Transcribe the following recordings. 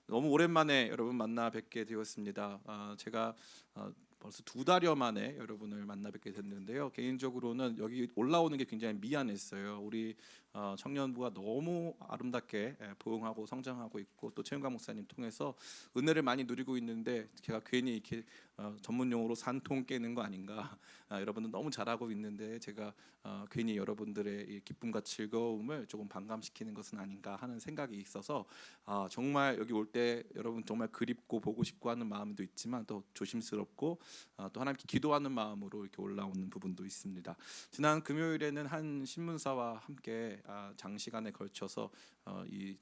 너무 오랜만에 여러분 만나 뵙게 되었습니다. 제가 벌써 2달여 만에 여러분을 만나 뵙게 됐는데요. 개인적으로는 여기 올라오는 게 굉장히 미안했어요. 우리 청년부가 너무 아름답게 부흥하고 성장하고 있고 또 최은강 목사님 통해서 은혜를 많이 누리고 있는데 제가 괜히 이렇게 전문 용어로 산통 깨는 거 아닌가. 여러분들 너무 잘하고 있는데 제가 괜히 여러분들의 이 기쁨과 즐거움을 조금 반감시키는 것은 아닌가 하는 생각이 있어서 정말 여기 올 때 여러분 정말 그립고 보고 싶고 하는 마음도 있지만 또 조심스럽고 또 하나님께 기도하는 마음으로 이렇게 올라오는 부분도 있습니다. 지난 금요일에는 한 신문사와 함께 장시간에 걸쳐서 이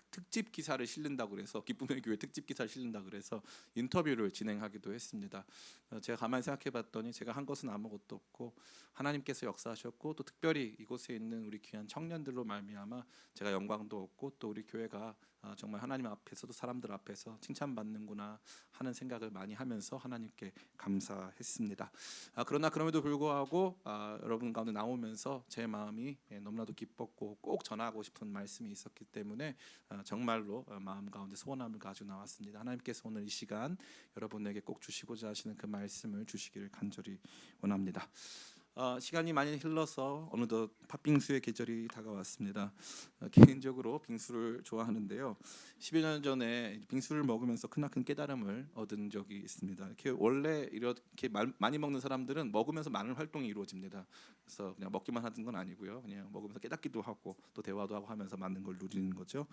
특집 기사를 실른다고 그래서 기쁨의 교회 특집 기사를 실른다 그래서 인터뷰를 진행하기도 했습니다. 제가 가만히 생각해봤더니 제가 한 것은 아무것도 없고 하나님께서 역사하셨고 또 특별히 이곳에 있는 우리 귀한 청년들로 말미암아 제가 영광도 얻고 또 우리 교회가 정말 하나님 앞에서도 사람들 앞에서 칭찬받는구나 하는 생각을 많이 하면서 하나님께 감사했습니다. 그러나 그럼에도 불구하고 여러분 가운데 나오면서 제 마음이 너무나도 기뻤고 꼭 전하고 싶은 말씀이 있었기 때문에 정말로 마음 가운데 소원함을 가지고 나왔습니다. 하나님께서 오늘 이 시간 여러분에게 꼭 주시고자 하시는 그 말씀을 주시기를 간절히 원합니다. 시간이 많이 흘러서 어느덧 팥빙수의 계절이 다가왔습니다. 개인적으로 빙수를 좋아하는데요. 10여 년 전에 빙수를 먹으면서 크나큰 깨달음을 얻은 적이 있습니다. 이렇게 원래 이렇게 많이 먹는 사람들은 먹으면서 많은 활동이 이루어집니다. 그래서 그냥 먹기만 하는 건 아니고요. 그냥 먹으면서 깨닫기도 하고 또 대화도 하고 하면서 많은 걸 누리는 거죠.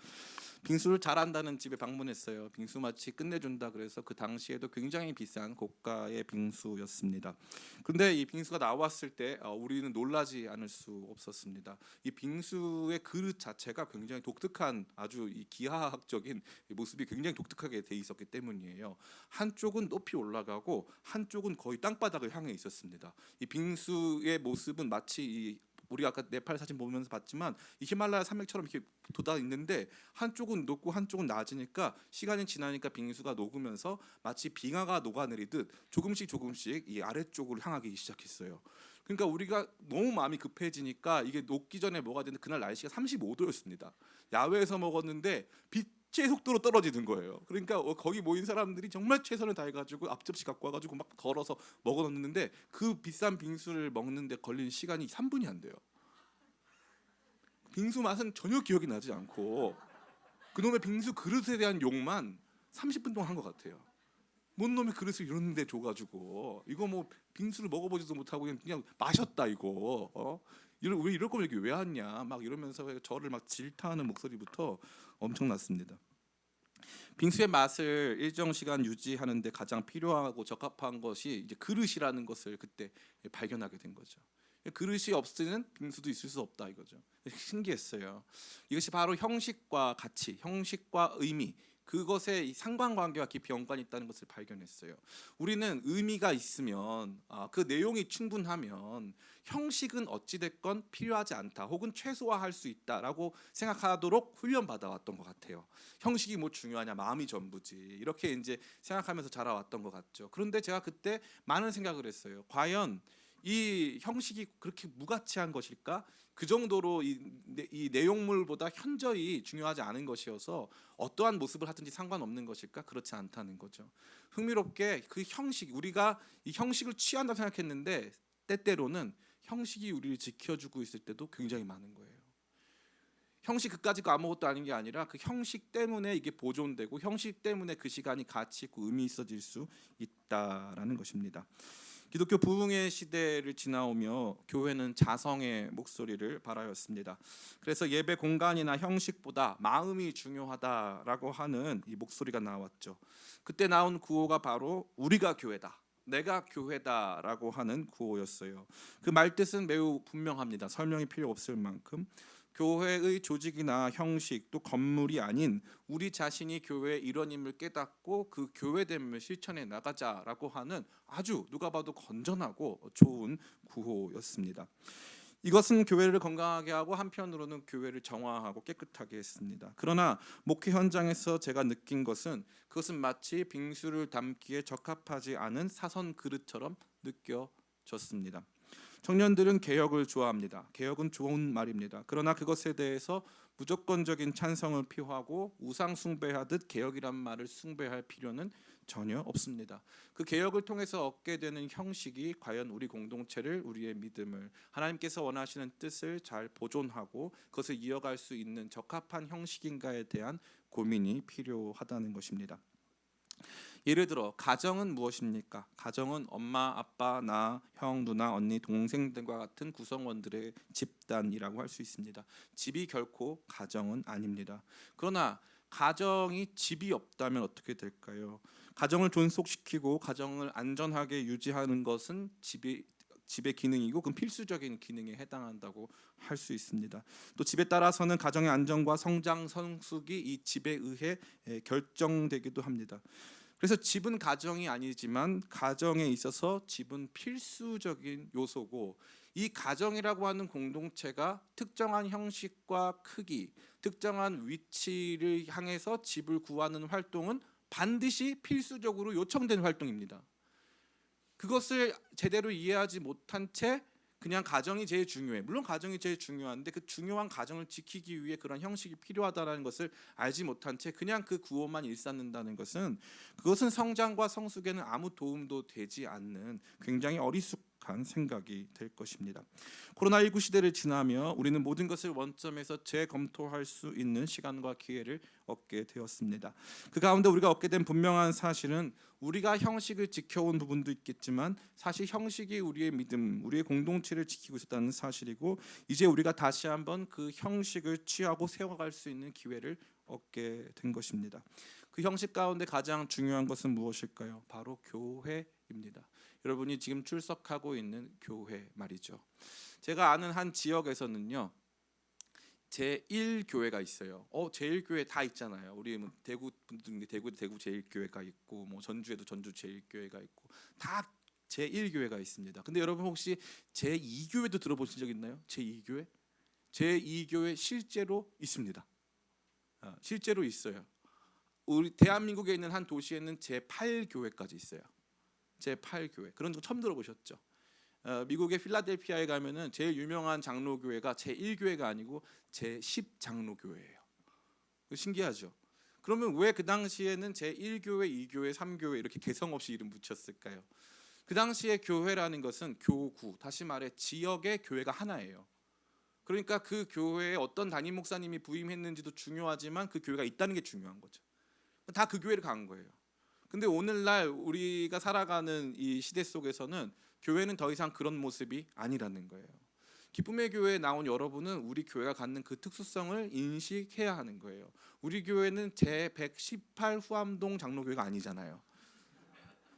빙수를 잘한다는 집에 방문했어요. 빙수 맛이 끝내준다 그래서 그 당시에도 굉장히 비싼 고가의 빙수였습니다. 근데 이 빙수가 나왔을 때 우리는 놀라지 않을 수 없었습니다. 이 빙수의 그릇 자체가 굉장히 독특한 아주 이 기하학적인 모습이 굉장히 독특하게 돼 있었기 때문이에요. 한쪽은 높이 올라가고 한쪽은 거의 땅바닥을 향해 있었습니다. 이 빙수의 모습은 마치 우리 아까 네팔 사진 보면서 봤지만 이 히말라야 산맥처럼 이렇게 돋아 있는데 한쪽은 높고 한쪽은 낮으니까 시간이 지나니까 빙수가 녹으면서 마치 빙하가 녹아내리듯 조금씩 이 아래쪽으로 향하기 시작했어요. 그러니까 우리가 너무 마음이 급해지니까 이게 녹기 전에 뭐가 되는데 그날 날씨가 35도였습니다. 야외에서 먹었는데 빛의 속도로 떨어지는 거예요. 그러니까 거기 모인 사람들이 정말 최선을 다해가지고 앞접시 갖고 와가지고 막 덜어서 먹어놓는데 그 비싼 빙수를 먹는데 걸린 시간이 3분이 안 돼요. 빙수 맛은 전혀 기억이 나지 않고 그놈의 빙수 그릇에 대한 욕만 30분 동안 한 것 같아요. 뭔 놈의 그릇을 이런 데 줘가지고 이거 뭐 빙수를 먹어보지도 못하고 그냥 마셨다 이거 왜 이럴 거면 여기 왜 왔냐 막 이러면서 저를 막 질타하는 목소리부터 엄청났습니다. 빙수의 맛을 일정 시간 유지하는 데 가장 필요하고 적합한 것이 이제 그릇이라는 것을 그때 발견하게 된 거죠. 그릇이 없으면 빙수도 있을 수 없다 이거죠. 신기했어요. 이것이 바로 형식과 가치, 형식과 의미, 그것의 상관관계와 깊이 연관이 있다는 것을 발견했어요. 우리는 의미가 있으면 그 내용이 충분하면 형식은 어찌됐건 필요하지 않다 혹은 최소화할 수 있다라고 생각하도록 훈련받아왔던 것 같아요. 형식이 뭐 중요하냐, 마음이 전부지 이렇게 이제 생각하면서 자라왔던 것 같죠. 그런데 제가 그때 많은 생각을 했어요. 과연 이 형식이 그렇게 무가치한 것일까? 그 정도로 이 내용물보다 현저히 중요하지 않은 것이어서 어떠한 모습을 하든지 상관없는 것일까? 그렇지 않다는 거죠. 흥미롭게 그 형식, 우리가 이 형식을 취한다고 생각했는데 때때로는 형식이 우리를 지켜주고 있을 때도 굉장히 많은 거예요. 형식 그까짓거 아무것도 아닌 게 아니라 그 형식 때문에 이게 보존되고 형식 때문에 그 시간이 가치 있고 의미 있어질 수 있다라는 것입니다. 기독교 부흥의 시대를 지나오며 교회는 자성의 목소리를 발하였습니다. 그래서 예배 공간이나 형식보다 마음이 중요하다라고 하는 이 목소리가 나왔죠. 그때 나온 구호가 바로 우리가 교회다, 내가 교회다라고 하는 구호였어요. 그 말뜻은 매우 분명합니다. 설명이 필요 없을 만큼 교회의 조직이나 형식 또 건물이 아닌 우리 자신이 교회의 일원임을 깨닫고 그 교회됨을 실천해 나가자라고 하는 아주 누가 봐도 건전하고 좋은 구호였습니다. 이것은 교회를 건강하게 하고 한편으로는 교회를 정화하고 깨끗하게 했습니다. 그러나 목회 현장에서 제가 느낀 것은 그것은 마치 빙수를 담기에 적합하지 않은 사선 그릇처럼 느껴졌습니다. 청년들은 개혁을 좋아합니다. 개혁은 좋은 말입니다. 그러나 그것에 대해서 무조건적인 찬성을 표하고 우상 숭배하듯 개혁이란 말을 숭배할 필요는 전혀 없습니다. 그 개혁을 통해서 얻게 되는 형식이 과연 우리 공동체를, 우리의 믿음을, 하나님께서 원하시는 뜻을 잘 보존하고 그것을 이어갈 수 있는 적합한 형식인가에 대한 고민이 필요하다는 것입니다. 예를 들어 가정은 무엇입니까? 가정은 엄마, 아빠, 나, 형, 누나, 언니, 동생 등과 같은 구성원들의 집단이라고 할 수 있습니다. 집이 결코 가정은 아닙니다. 그러나 가정이 집이 없다면 어떻게 될까요? 가정을 존속시키고 가정을 안전하게 유지하는 것은 집의 기능이고 그 필수적인 기능에 해당한다고 할 수 있습니다. 또 집에 따라서는 가정의 안정과 성장, 성숙이 이 집에 의해 결정되기도 합니다. 그래서 집은 가정이 아니지만 가정에 있어서 집은 필수적인 요소고, 이 가정이라고 하는 공동체가 특정한 형식과 크기, 특정한 위치를 향해서 집을 구하는 활동은 반드시 필수적으로 요청되는 활동입니다. 그것을 제대로 이해하지 못한 채 그냥 가정이 제일 중요해. 물론 가정이 제일 중요한데 그 중요한 가정을 지키기 위해 그런 형식이 필요하다는 것을 알지 못한 채 그냥 그 구호만 일삼는다는 것은, 그것은 성장과 성숙에는 아무 도움도 되지 않는 굉장히 어리숙한 생각이 될 것입니다. 코로나19 시대를 지나며 우리는 모든 것을 원점에서 재검토할 수 있는 시간과 기회를 얻게 되었습니다. 그 가운데 우리가 얻게 된 분명한 사실은 우리가 형식을 지켜온 부분도 있겠지만 사실 형식이 우리의 믿음, 우리의 공동체를 지키고 있었다는 사실이고, 이제 우리가 다시 한번 그 형식을 취하고 세워갈 수 있는 기회를 얻게 된 것입니다. 그 형식 가운데 가장 중요한 것은 무엇일까요? 바로 교회입니다. 여러분이 지금 출석하고 있는 교회 말이죠. 제가 아는 한 지역에서는요, 제1교회가 있어요. 제1교회 다 있잖아요. 우리 대구 분들 대구 제1교회가 있고, 뭐 전주에도 전주 제1교회가 있고, 다 제1교회가 있습니다. 근데 여러분 혹시 제2교회도 들어보신 적 있나요? 제2교회? 제2교회 실제로 있습니다. 실제로 있어요. 우리 대한민국에 있는 한 도시에는 제8교회까지 있어요. 제8교회. 그런 거 처음 들어보셨죠? 미국의 필라델피아에 가면은 제일 유명한 장로교회가 제1교회가 아니고 제10장로교회예요. 신기하죠? 그러면 왜 그 당시에는 제1교회, 2교회, 3교회 이렇게 개성 없이 이름 붙였을까요? 그 당시에 교회라는 것은 교구, 다시 말해 지역의 교회가 하나예요. 그러니까 그 교회에 어떤 담임 목사님이 부임했는지도 중요하지만 그 교회가 있다는 게 중요한 거죠. 다 그 교회를 간 거예요. 근데 오늘날 우리가 살아가는 이 시대 속에서는 교회는 더 이상 그런 모습이 아니라는 거예요. 기쁨의 교회에 나온 여러분은 우리 교회가 갖는 그 특수성을 인식해야 하는 거예요. 우리 교회는 제118 후암동 장로교회가 아니잖아요.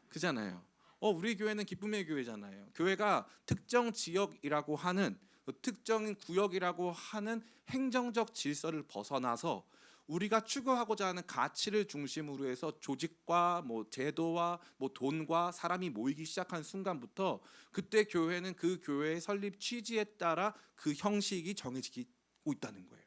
그잖아요. 우리 교회는 기쁨의 교회잖아요. 교회가 특정 지역이라고 하는, 특정 구역이라고 하는 행정적 질서를 벗어나서 우리가 추구하고자 하는 가치를 중심으로 해서 조직과 제도와 돈과 사람이 모이기 시작한 순간부터 그때 교회는 그 교회의 설립 취지에 따라 그 형식이 정해지고 있다는 거예요.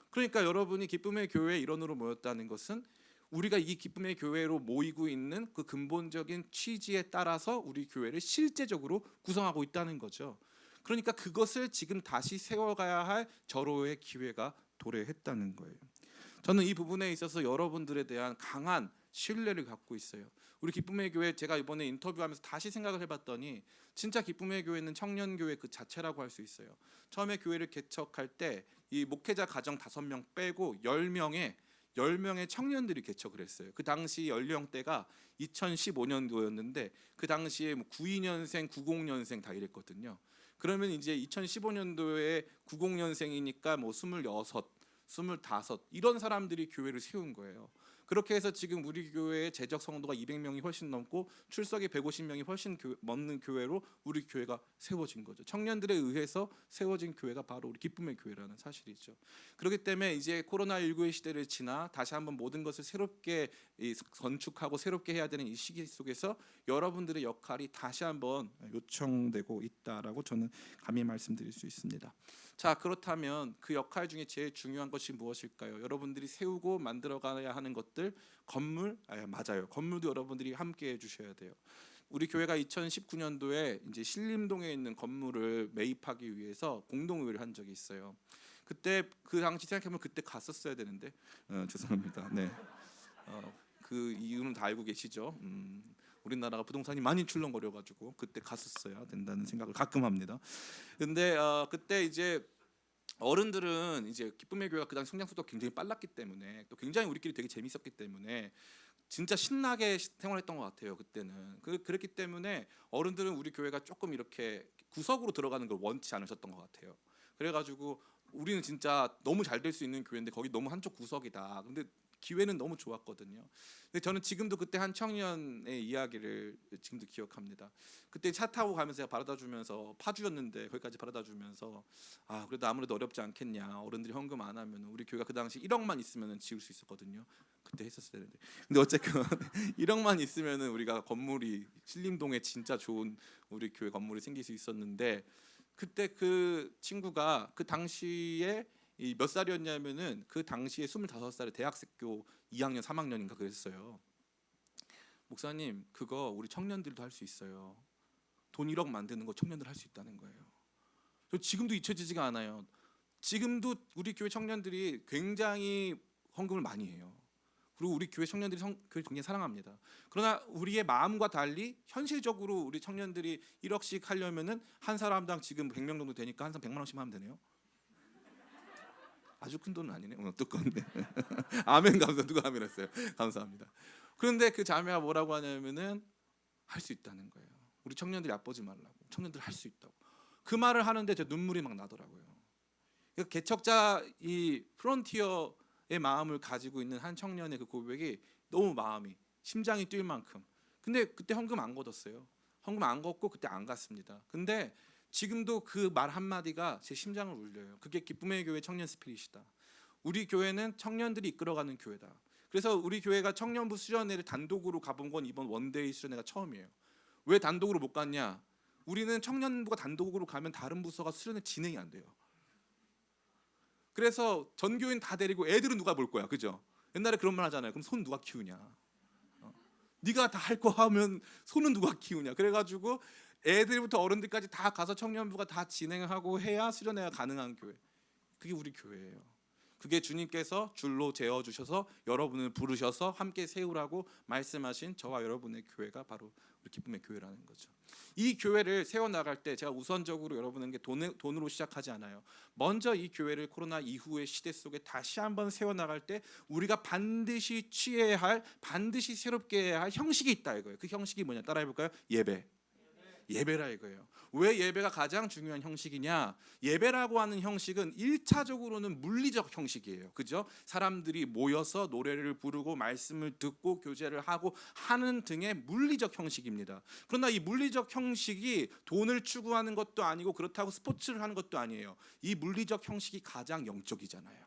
그러니까 여러분이 기쁨의 교회의 일원으로 모였다는 것은 우리가 이 기쁨의 교회로 모이고 있는 그 근본적인 취지에 따라서 우리 교회를 실제적으로 구성하고 있다는 거죠. 그러니까 그것을 지금 다시 세워가야 할 절호의 기회가 도래했다는 거예요. 저는 이 부분에 있어서 여러분들에 대한 강한 신뢰를 갖고 있어요. 우리 기쁨의 교회, 제가 이번에 인터뷰하면서 다시 생각을 해봤더니 진짜 기쁨의 교회는 청년교회 그 자체라고 할 수 있어요. 처음에 교회를 개척할 때 이 목회자 가정 5명 빼고 10명의 청년들이 개척을 했어요. 그 당시 연령대가 2015년도였는데 그 당시에 92년생, 90년생 다 이랬거든요. 그러면 이제 2015년도에 90년생이니까 26, 25 이런 사람들이 교회를 세운 거예요. 그렇게 해서 지금 우리 교회의 재적 성도가 200명이 훨씬 넘고 출석이 150명이 훨씬 넘는 교회로 우리 교회가 세워진 거죠. 청년들에 의해서 세워진 교회가 바로 우리 기쁨의 교회라는 사실이죠. 그렇기 때문에 이제 코로나19의 시대를 지나 다시 한번 모든 것을 새롭게 건축하고 새롭게 해야 되는 이 시기 속에서 여러분들의 역할이 다시 한번 요청되고 있다라고 저는 감히 말씀드릴 수 있습니다. 자, 그렇다면 그 역할 중에 제일 중요한 것이 무엇일까요? 여러분들이 세우고 만들어가야 하는 것들, 건물, 맞아요. 건물도 여러분들이 함께 해주셔야 돼요. 우리 교회가 2019년도에 이제 신림동에 있는 건물을 매입하기 위해서 공동의회를 한 적이 있어요. 그때 그 당시 생각해보면 그때 갔었어야 되는데 죄송합니다. 네, 그 이유는 다 알고 계시죠. 우리나라가 부동산이 많이 출렁거려가지고 그때 갔었어야 된다는 생각을 가끔 합니다. 근데 그때 이제 어른들은 이제 기쁨의 교회가 그 당시 성장 속도가 굉장히 빨랐기 때문에 또 굉장히 우리끼리 되게 재밌었기 때문에 진짜 신나게 생활했던 것 같아요. 그때는 그랬기 때문에 어른들은 우리 교회가 조금 이렇게 구석으로 들어가는 걸 원치 않으셨던 것 같아요. 그래가지고 우리는 진짜 너무 잘 될 수 있는 교회인데 거기 너무 한쪽 구석이다. 근데 기회는 너무 좋았거든요. 근데 저는 지금도 그때 한 청년의 이야기를 지금도 기억합니다. 그때 차 타고 가면서 제가 바라다 주면서 파주였는데 거기까지 바라다 주면서 그래도 아무래도 어렵지 않겠냐. 어른들이 헌금 안 하면 우리 교회가 그 당시 1억만 있으면 지을 수 있었거든요. 그때 했었어야 되는데. 근데 어쨌건 1억만 있으면은 우리가 건물이 신림동에 진짜 좋은 우리 교회 건물이 생길 수 있었는데 그때 그 친구가 그 당시에 몇 살이었냐면은 그 당시에 25살에 대학교 2학년 3학년인가 그랬어요. 목사님 그거 우리 청년들도 할 수 있어요. 돈 1억 만드는 거 청년들 할 수 있다는 거예요. 저 지금도 잊혀지지가 않아요. 지금도 우리 교회 청년들이 굉장히 헌금을 많이 해요. 그리고 우리 교회 청년들이 교회 굉장히 사랑합니다. 그러나 우리의 마음과 달리 현실적으로 우리 청년들이 1억씩 하려면은 한 사람당 지금 100명 정도 되니까 한 사람 100만 원씩만 하면 되네요. 아주 큰 돈은 아니네. 오늘 뜨거운데. 아멘 감사. 누가 아멘 했어요? 감사합니다. 그런데 그 자매가 뭐라고 하냐면은 할 수 있다는 거예요. 우리 청년들이 얕보지 말라고. 청년들 할 수 있다고. 그 말을 하는데 제 눈물이 막 나더라고요. 개척자 이 프론티어의 마음을 가지고 있는 한 청년의 그 고백이 너무 마음이 심장이 뛸 만큼. 근데 그때 헌금 안 걷었어요. 헌금 안 걷고 그때 안 갔습니다. 근데 지금도 그 말 한마디가 제 심장을 울려요. 그게 기쁨의 교회 청년 스피릿이다. 우리 교회는 청년들이 이끌어가는 교회다. 그래서 우리 교회가 청년부 수련회를 단독으로 가본 건 이번 원데이 수련회가 처음이에요. 왜 단독으로 못 갔냐? 우리는 청년부가 단독으로 가면 다른 부서가 수련회 진행이 안 돼요. 그래서 전교인 다 데리고 애들은 누가 볼 거야, 그죠? 옛날에 그런 말 하잖아요. 그럼 손 누가 키우냐? 네가 다 할 거 하면 손은 누가 키우냐? 그래가지고 애들부터 어른들까지 다 가서 청년부가 다 진행하고 해야 수련회가 가능한 교회. 그게 우리 교회예요. 그게 주님께서 줄로 재어 주셔서 여러분을 부르셔서 함께 세우라고 말씀하신 저와 여러분의 교회가 바로 우리 기쁨의 교회라는 거죠. 이 교회를 세워 나갈 때 제가 우선적으로 여러분에게 돈으로 시작하지 않아요. 먼저 이 교회를 코로나 이후의 시대 속에 다시 한번 세워 나갈 때 우리가 반드시 취해야 할, 반드시 새롭게 해야 할 형식이 있다 이거예요. 그 형식이 뭐냐? 따라해 볼까요? 예배. 예배라 이거예요. 왜 예배가 가장 중요한 형식이냐? 예배라고 하는 형식은 1차적으로는 물리적 형식이에요. 그죠? 사람들이 모여서 노래를 부르고 말씀을 듣고 교제를 하고 하는 등의 물리적 형식입니다. 그러나 이 물리적 형식이 돈을 추구하는 것도 아니고 그렇다고 스포츠를 하는 것도 아니에요. 이 물리적 형식이 가장 영적이잖아요.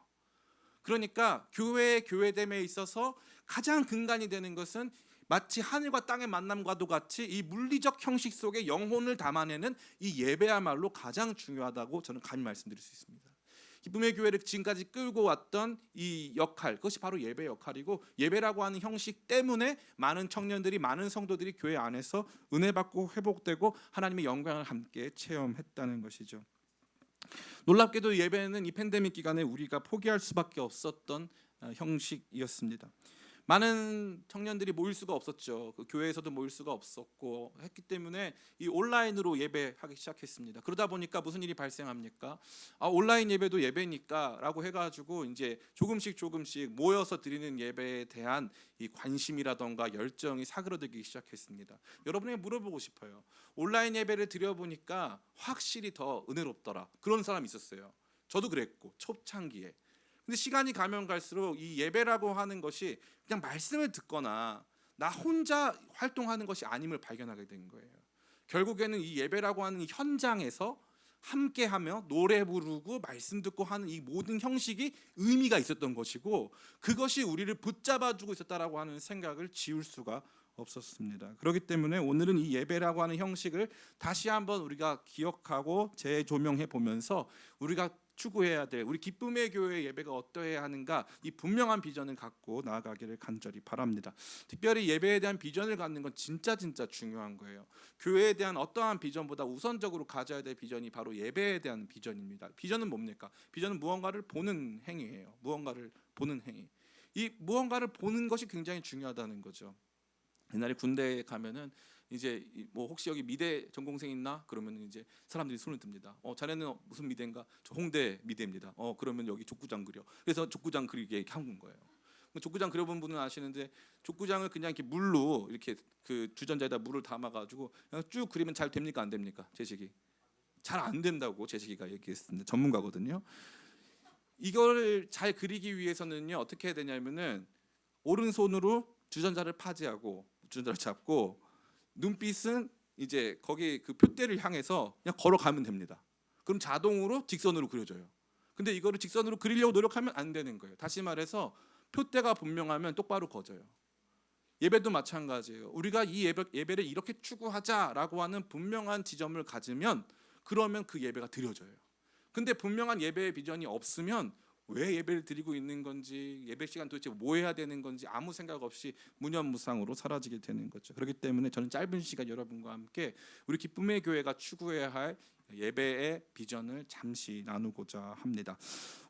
그러니까 교회의 교회됨에 있어서 가장 근간이 되는 것은 마치 하늘과 땅의 만남과도 같이 이 물리적 형식 속에 영혼을 담아내는 이 예배야말로 가장 중요하다고 저는 감히 말씀드릴 수 있습니다. 기쁨의 교회를 지금까지 끌고 왔던 이 역할, 그것이 바로 예배 역할이고 예배라고 하는 형식 때문에 많은 청년들이, 많은 성도들이 교회 안에서 은혜 받고 회복되고 하나님의 영광을 함께 체험했다는 것이죠. 놀랍게도 예배는 이 팬데믹 기간에 우리가 포기할 수밖에 없었던 형식이었습니다. 많은 청년들이 모일 수가 없었죠. 그 교회에서도 모일 수가 없었고 했기 때문에 이 온라인으로 예배하기 시작했습니다. 그러다 보니까 무슨 일이 발생합니까? 온라인 예배도 예배니까라고 해가지고 이제 조금씩 모여서 드리는 예배에 대한 이 관심이라던가 열정이 사그러들기 시작했습니다. 여러분에게 물어보고 싶어요. 온라인 예배를 드려보니까 확실히 더 은혜롭더라. 그런 사람이 있었어요. 저도 그랬고 초창기에. 근데 시간이 가면 갈수록 이 예배라고 하는 것이 그냥 말씀을 듣거나 나 혼자 활동하는 것이 아님을 발견하게 된 거예요. 결국에는 이 예배라고 하는 이 현장에서 함께하며 노래 부르고 말씀 듣고 하는 이 모든 형식이 의미가 있었던 것이고 그것이 우리를 붙잡아주고 있었다라고 하는 생각을 지울 수가 없었습니다. 그렇기 때문에 오늘은 이 예배라고 하는 형식을 다시 한번 우리가 기억하고 재조명해 보면서 우리가 추구해야 될 우리 기쁨의 교회 예배가 어떠해야 하는가, 이 분명한 비전을 갖고 나아가기를 간절히 바랍니다. 특별히 예배에 대한 비전을 갖는 건 진짜 중요한 거예요. 교회에 대한 어떠한 비전보다 우선적으로 가져야 될 비전이 바로 예배에 대한 비전입니다. 비전은 뭡니까? 비전은 무언가를 보는 행위예요. 무언가를 보는 행위. 이 무언가를 보는 것이 굉장히 중요하다는 거죠. 옛날에 군대에 가면은 이제 뭐 혹시 여기 미대 전공생 있나? 그러면 이제 사람들이 손을 듭니다. 자네는 무슨 미대인가? 저 홍대 미대입니다. 그러면 여기 족구장 그려. 그래서 족구장 그리게 한 거예요. 족구장 그려본 분은 아시는데, 족구장을 그냥 이렇게 물로 이렇게 그 주전자에다 물을 담아가지고 그냥 쭉 그리면 잘 됩니까? 안 됩니까? 제식이 잘 안 된다고 제식이가 얘기했습니다. 전문가거든요. 이거를 잘 그리기 위해서는요, 어떻게 해야 되냐면은 오른손으로 주전자를 파지하고 주전자를 잡고 눈빛은 이제 거기 그 표대를 향해서 그냥 걸어가면 됩니다. 그럼 자동으로 직선으로 그려져요. 근데 이거를 직선으로 그리려고 노력하면 안 되는 거예요. 다시 말해서 표대가 분명하면 똑바로 거져요. 예배도 마찬가지예요. 우리가 이 예배를 이렇게 추구하자라고 하는 분명한 지점을 가지면 그러면 그 예배가 드려져요. 근데 분명한 예배의 비전이 없으면 왜 예배를 드리고 있는 건지, 예배 시간 도대체 뭐 해야 되는 건지 아무 생각 없이 무념무상으로 사라지게 되는 거죠. 그렇기 때문에 저는 짧은 시간 여러분과 함께 우리 기쁨의 교회가 추구해야 할 예배의 비전을 잠시 나누고자 합니다.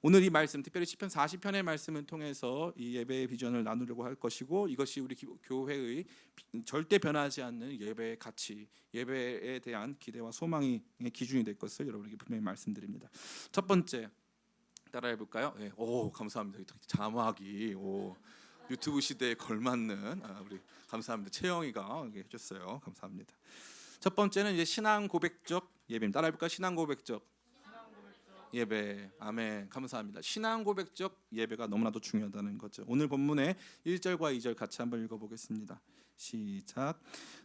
오늘 이 말씀, 특별히 시편 40편의 말씀을 통해서 이 예배의 비전을 나누려고 할 것이고, 이것이 우리 교회의 절대 변하지 않는 예배의 가치, 예배에 대한 기대와 소망이 기준이 될 것을 여러분에게 분명히 말씀드립니다. 첫 번째, 따라해 볼까요? 네. 오, 감사합니다. 자막이 유튜브 시대에 걸맞는 우리 감사합니다. 채영이가 해줬어요. 감사합니다. 첫 번째는 이제 신앙 고백적 예배입니다. 따라해 볼까요? 신앙 고백적 예배. 아멘. 감사합니다. 신앙 고백적 예배가 너무나도 중요하다는 거죠. 오늘 본문의 1절과 2절 같이 한번 읽어보겠습니다. 시작.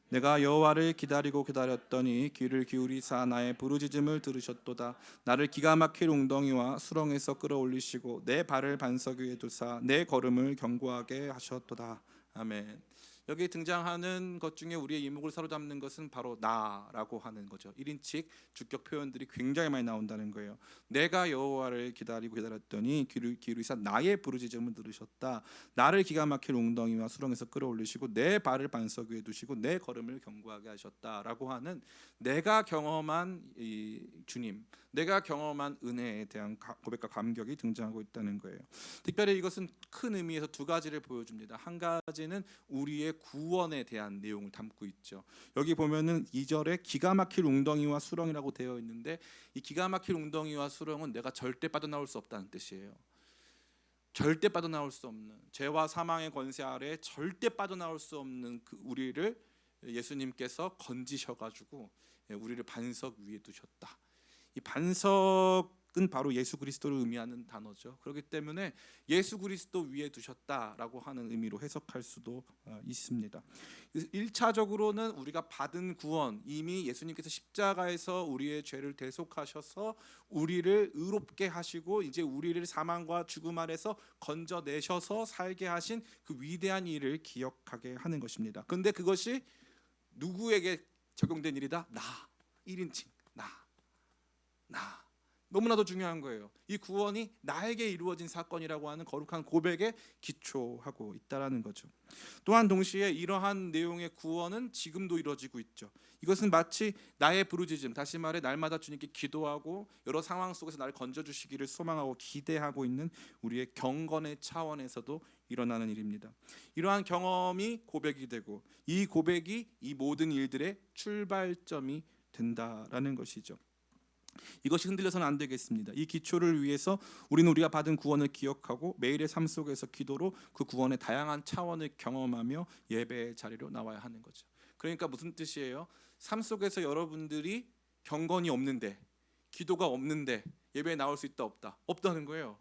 내가 여호와를 기다리고 기다렸더니 귀를 기울이사 나의 부르짖음을 들으셨도다. 나를 기가 막힐 웅덩이와 수렁에서 끌어올리시고 내 발을 반석 위에 두사 내 걸음을 견고하게 하셨도다. 아멘. 여기 등장하는 것 중에 우리의 이목을 사로잡는 것은 바로 나라고 하는 거죠. 1인칭 주격 표현들이 굉장히 많이 나온다는 거예요. 내가 여호와를 기다리고 기다렸더니 귀를 기울이사 나의 부르짖음을 들으셨다. 나를 기가 막힐 웅덩이와 수렁에서 끌어올리시고 내 발을 반석 위에 두시고 내 걸음을 견고하게 하셨다라고 하는 내가 경험한 이 주님, 내가 경험한 은혜에 대한 고백과 감격이 등장하고 있다는 거예요. 특별히 이것은 큰 의미에서 두 가지를 보여줍니다. 한 가지는 우리의 구원에 대한 내용을 담고 있죠. 여기 보면은 2절에 기가 막힐 웅덩이와 수렁이라고 되어 있는데, 이 기가 막힐 웅덩이와 수렁은 내가 절대 빠져나올 수 없다는 뜻이에요. 절대 빠져나올 수 없는, 죄와 사망의 권세 아래 절대 빠져나올 수 없는 그 우리를 예수님께서 건지셔가지고 우리를 반석 위에 두셨다. 이 반석은 바로 예수 그리스도를 의미하는 단어죠. 그렇기 때문에 예수 그리스도 위에 두셨다라고 하는 의미로 해석할 수도 있습니다. 1차적으로는 우리가 받은 구원, 이미 예수님께서 십자가에서 우리의 죄를 대속하셔서 우리를 의롭게 하시고 이제 우리를 사망과 죽음 아래서 건져내셔서 살게 하신 그 위대한 일을 기억하게 하는 것입니다. 그런데 그것이 누구에게 적용된 일이다? 나, 1인칭 나. 너무나도 중요한 거예요. 이 구원이 나에게 이루어진 사건이라고 하는 거룩한 고백에 기초하고 있다라는 거죠. 또한 동시에 이러한 내용의 구원은 지금도 이루어지고 있죠. 이것은 마치 나의 부르짖음, 다시 말해 날마다 주님께 기도하고 여러 상황 속에서 나를 건져주시기를 소망하고 기대하고 있는 우리의 경건의 차원에서도 일어나는 일입니다. 이러한 경험이 고백이 되고 이 고백이 이 모든 일들의 출발점이 된다라는 것이죠. 이것이 흔들려서는 안 되겠습니다. 이 기초를 위해서 우리는 우리가 받은 구원을 기억하고 매일의 삶 속에서 기도로 그 구원의 다양한 차원을 경험하며 예배의 자리로 나와야 하는 거죠. 그러니까 무슨 뜻이에요? 삶 속에서 여러분들이 경건이 없는데, 기도가 없는데 예배에 나올 수 있다 없다? 없다는 거예요.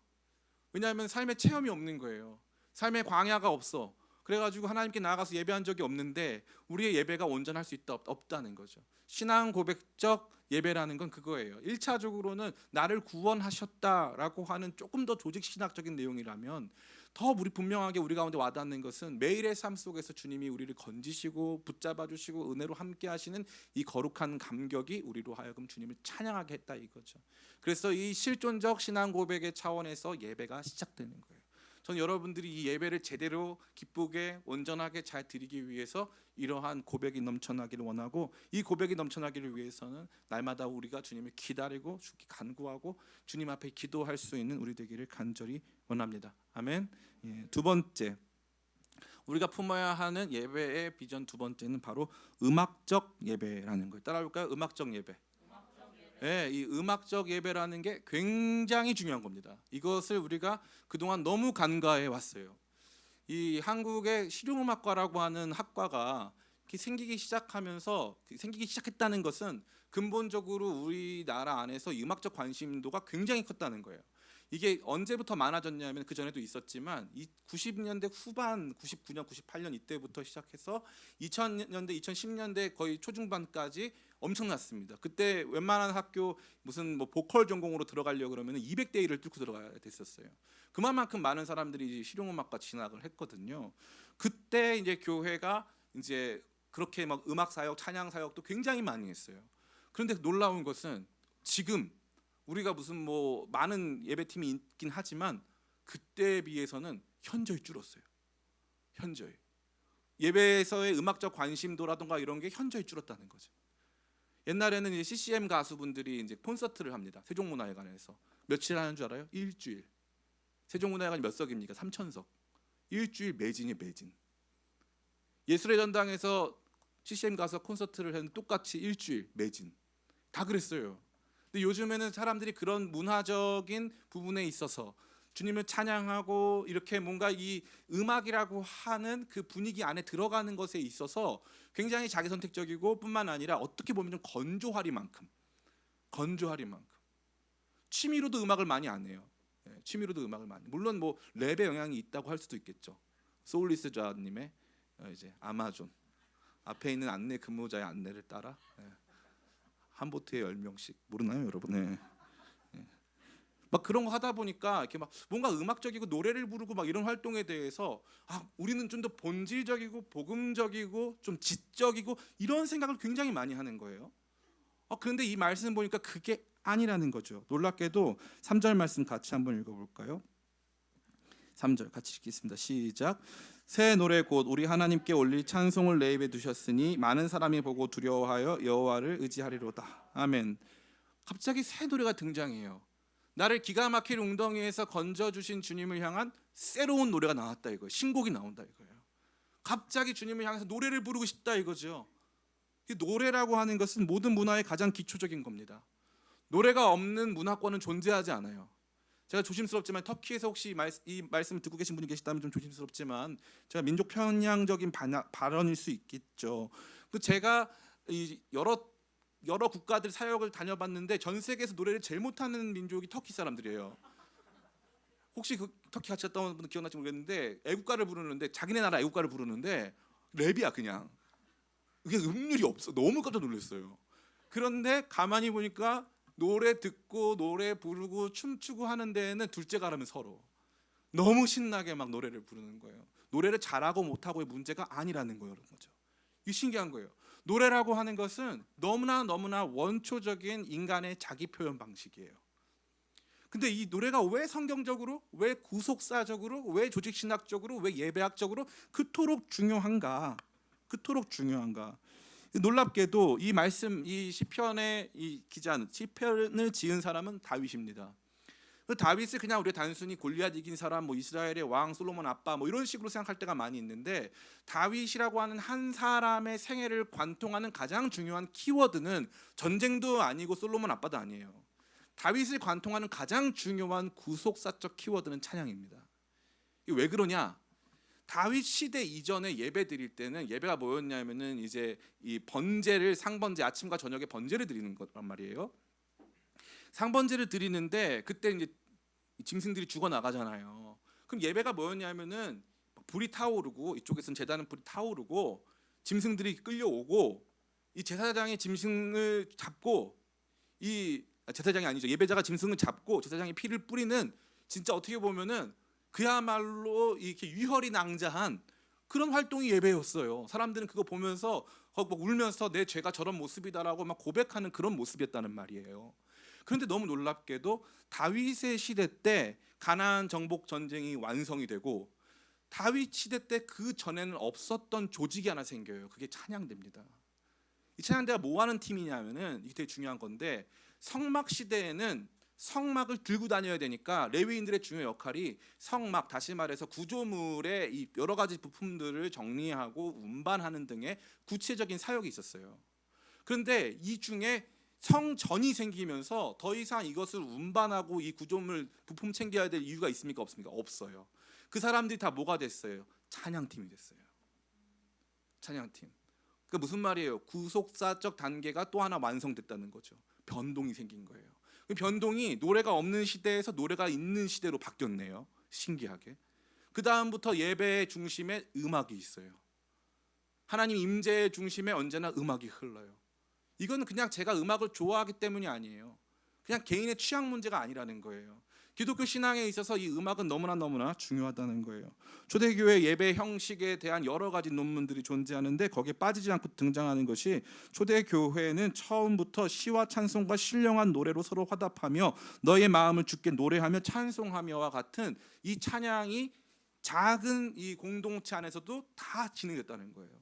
왜냐하면 삶의 체험이 없는 거예요. 삶의 광야가 없어. 그래가지고 하나님께 나아가서 예배한 적이 없는데 우리의 예배가 온전할 수 있다 없다는 거죠. 신앙 고백적 예배라는 건 그거예요. 1차적으로는 나를 구원하셨다라고 하는 조금 더 조직 신학적인 내용이라면, 더 우리 분명하게 우리 가운데 와닿는 것은 매일의 삶 속에서 주님이 우리를 건지시고 붙잡아 주시고 은혜로 함께 하시는 이 거룩한 감격이 우리로 하여금 주님을 찬양하게 했다 이거죠. 그래서 이 실존적 신앙 고백의 차원에서 예배가 시작되는 거예요. 저는 여러분들이 이 예배를 제대로 기쁘게 온전하게 잘 드리기 위해서 이러한 고백이 넘쳐나기를 원하고, 이 고백이 넘쳐나기를 위해서는 날마다 우리가 주님을 기다리고 주께 간구하고 주님 앞에 기도할 수 있는 우리 되기를 간절히 원합니다. 아멘. 두 번째, 우리가 품어야 하는 예배의 비전 두 번째는 바로 음악적 예배라는 거예요. 따라볼까요? 음악적 예배. 이 음악적 예배라는 게 굉장히 중요한 겁니다. 이것을 우리가 그동안 너무 간과해 왔어요. 이 한국의 실용음악과라고 하는 학과가 생기기 시작했다는 것은 근본적으로 우리나라 안에서 음악적 관심도가 굉장히 컸다는 거예요. 이게 언제부터 많아졌냐면 그 전에도 있었지만 90년대 후반, 99년, 98년 이때부터 시작해서 2000년대, 2010년대 거의 초중반까지 엄청났습니다. 그때 웬만한 학교 무슨 뭐 보컬 전공으로 들어가려고 그러면 200대 1을 뚫고 들어가야 됐었어요. 그만큼 많은 사람들이 실용음악과 진학을 했거든요. 그때 이제 교회가 이제 그렇게 막 음악 사역, 찬양 사역도 굉장히 많이 했어요. 그런데 놀라운 것은 지금 우리가 무슨 뭐 많은 예배팀이 있긴 하지만 그때에 비해서는 현저히 줄었어요. 현저히. 예배에서의 음악적 관심도라든가 이런 게 현저히 줄었다는 거죠. 옛날에는 이제 CCM 가수분들이 이제 콘서트를 합니다. 세종문화회관에서. 며칠 하는 줄 알아요? 일주일. 세종문화회관이 몇 석입니까? 3,000석. 일주일 매진이 매진. 예술의 전당에서 CCM 가서 콘서트를 했는데 똑같이 일주일 매진. 다 그랬어요. 근데 요즘에는 사람들이 그런 문화적인 부분에 있어서 주님을 찬양하고 이렇게 뭔가 이 음악이라고 하는 그 분위기 안에 들어가는 것에 있어서 굉장히 자기 선택적이고 뿐만 아니라 어떻게 보면 좀 건조하리만큼 취미로도 음악을 많이 안 해요. 취미로도 음악을 많이. 물론 뭐 랩의 영향이 있다고 할 수도 있겠죠. 소울리스자님의 이제 아마존 앞에 있는 안내 근무자의 안내를 따라 한 보트에 10명씩 모르나요, 여러분? 막 그런 거 하다 보니까 이렇게 막 뭔가 음악적이고 노래를 부르고 막 이런 활동에 대해서 우리는 좀 더 본질적이고 복음적이고 좀 지적이고 이런 생각을 굉장히 많이 하는 거예요. 그런데 이 말씀 보니까 그게 아니라는 거죠. 놀랍게도 3절 말씀 같이 한번 읽어볼까요? 3절 같이 읽겠습니다. 시작. 새 노래 곧 우리 하나님께 올릴 찬송을 내 입에 두셨으니 많은 사람이 보고 두려워하여 여호와를 의지하리로다. 아멘. 갑자기 새 노래가 등장해요. 나를 기가 막힐 웅덩이에서 건져주신 주님을 향한 새로운 노래가 나왔다 이거예요. 신곡이 나온다 이거예요. 갑자기 주님을 향해서 노래를 부르고 싶다 이거죠. 이 노래라고 하는 것은 모든 문화의 가장 기초적인 겁니다. 노래가 없는 문화권은 존재하지 않아요. 제가 조심스럽지만 터키에서 혹시 이 말씀을 듣고 계신 분이 계시다면 좀 조심스럽지만 제가 민족 편향적인 발언일 수 있겠죠. 제가 여러 국가들 사역을 다녀봤는데 전 세계에서 노래를 제일 못하는 민족이 터키 사람들이에요. 혹시 그 터키 같이 갔다 온 분들 기억날지 모르겠는데 애국가를 부르는데 자기네 나라 애국가를 부르는데 랩이야 그냥. 그게 음률이 없어. 너무 깜짝 놀랐어요. 그런데 가만히 보니까 노래 듣고 노래 부르고 춤추고 하는 데에는 둘째가라면 서로 너무 신나게 막 노래를 부르는 거예요. 노래를 잘하고 못하고의 문제가 아니라는 거예요. 이게 신기한 거예요. 노래라고 하는 것은 너무나 원초적인 인간의 자기 표현 방식이에요. 근데 이 노래가 왜 성경적으로, 왜 구속사적으로, 왜 조직신학적으로, 왜 예배학적으로 그토록 중요한가? 놀랍게도 이 말씀, 이 시편의 이 기자는, 시편을 지은 사람은 다윗입니다. 다윗을 그냥 우리가 단순히 골리앗 이긴 사람, 뭐 이스라엘의 왕, 솔로몬 아빠, 뭐 이런 식으로 생각할 때가 많이 있는데, 다윗이라고 하는 한 사람의 생애를 관통하는 가장 중요한 키워드는 전쟁도 아니고 솔로몬 아빠도 아니에요. 다윗을 관통하는 가장 중요한 구속사적 키워드는 찬양입니다. 이게 왜 그러냐? 다윗 시대 이전에 예배 드릴 때는 예배가 뭐였냐면은 이제 이 번제를, 상번제, 아침과 저녁에 번제를 드리는 거란 말이에요. 상번제를 드리는데 그때 이제 짐승들이 죽어 나가잖아요. 그럼 예배가 뭐였냐면은 불이 타오르고, 이쪽에서는 제단은 불이 타오르고 짐승들이 끌려오고, 이 제사장이 짐승을 잡고, 제사장이 아니죠, 예배자가 짐승을 잡고 제사장이 피를 뿌리는, 진짜 어떻게 보면은 그야말로 이렇게 유혈이 낭자한 그런 활동이 예배였어요. 사람들은 그거 보면서 막 울면서 내 죄가 저런 모습이다라고 막 고백하는 그런 모습이었다는 말이에요. 그런데 너무 놀랍게도 다윗의 시대 때 가나안 정복 전쟁이 완성이 되고 다윗 시대 때 그 전에는 없었던 조직이 하나 생겨요. 그게 찬양대입니다. 이 찬양대가 뭐 하는 팀이냐면은 이게 되게 중요한 건데 성막 시대에는 성막을 들고 다녀야 되니까 레위인들의 중요 역할이 성막, 다시 말해서 구조물의 이 여러 가지 부품들을 정리하고 운반하는 등의 구체적인 사역이 있었어요. 그런데 이 중에 성전이 생기면서 더 이상 이것을 운반하고 이 구조물 부품 챙겨야 될 이유가 있습니까? 없습니까? 없어요. 그 사람들이 다 뭐가 됐어요? 찬양팀이 됐어요. 찬양팀. 그 무슨 말이에요? 구속사적 단계가 또 하나 완성됐다는 거죠. 변동이 생긴 거예요. 그 변동이 노래가 없는 시대에서 노래가 있는 시대로 바뀌었네요. 신기하게. 그 다음부터 예배의 중심에 음악이 있어요. 하나님 임재의 중심에 언제나 음악이 흘러요. 이건 그냥 제가 음악을 좋아하기 때문이 아니에요. 그냥 개인의 취향 문제가 아니라는 거예요. 기독교 신앙에 있어서 이 음악은 너무나 중요하다는 거예요. 초대교회 예배 형식에 대한 여러 가지 논문들이 존재하는데 거기에 빠지지 않고 등장하는 것이 초대교회는 처음부터 시와 찬송과 신령한 노래로 서로 화답하며 너의 마음을 주께 노래하며 찬송하며와 같은 이 찬양이 작은 이 공동체 안에서도 다 진행됐다는 거예요.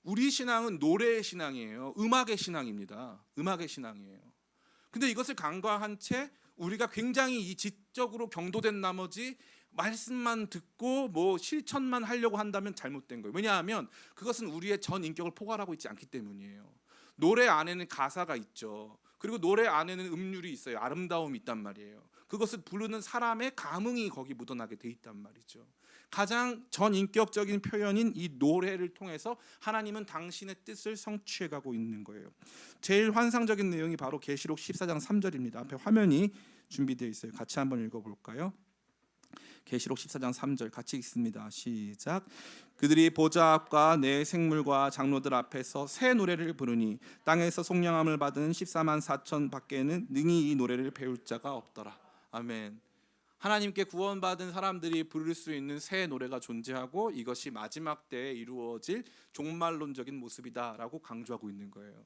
우리 신앙은 노래의 신앙이에요. 음악의 신앙입니다. 음악의 신앙이에요. 근데 이것을 간과한 채 우리가 굉장히 이 지적으로 경도된 나머지 말씀만 듣고 뭐 실천만 하려고 한다면 잘못된 거예요. 왜냐하면 그것은 우리의 전 인격을 포괄하고 있지 않기 때문이에요. 노래 안에는 가사가 있죠. 그리고 노래 안에는 음률이 있어요. 아름다움이 있단 말이에요. 그것을 부르는 사람의 감흥이 거기 묻어나게 돼 있단 말이죠. 가장 전인격적인 표현인 이 노래를 통해서 하나님은 당신의 뜻을 성취해가고 있는 거예요. 제일 환상적인 내용이 바로 계시록 14장 3절입니다. 앞에 화면이 준비되어 있어요. 같이 한번 읽어볼까요? 계시록 14장 3절 같이 읽습니다. 시작. 그들이 보좌 앞과 내 생물과 장로들 앞에서 새 노래를 부르니 땅에서 속량함을 받은 14만 4천 밖에는 능히 이 노래를 배울 자가 없더라. 아멘. 하나님께 구원받은 사람들이 부를 수 있는 새 노래가 존재하고 이것이 마지막 때에 이루어질 종말론적인 모습이다라고 강조하고 있는 거예요.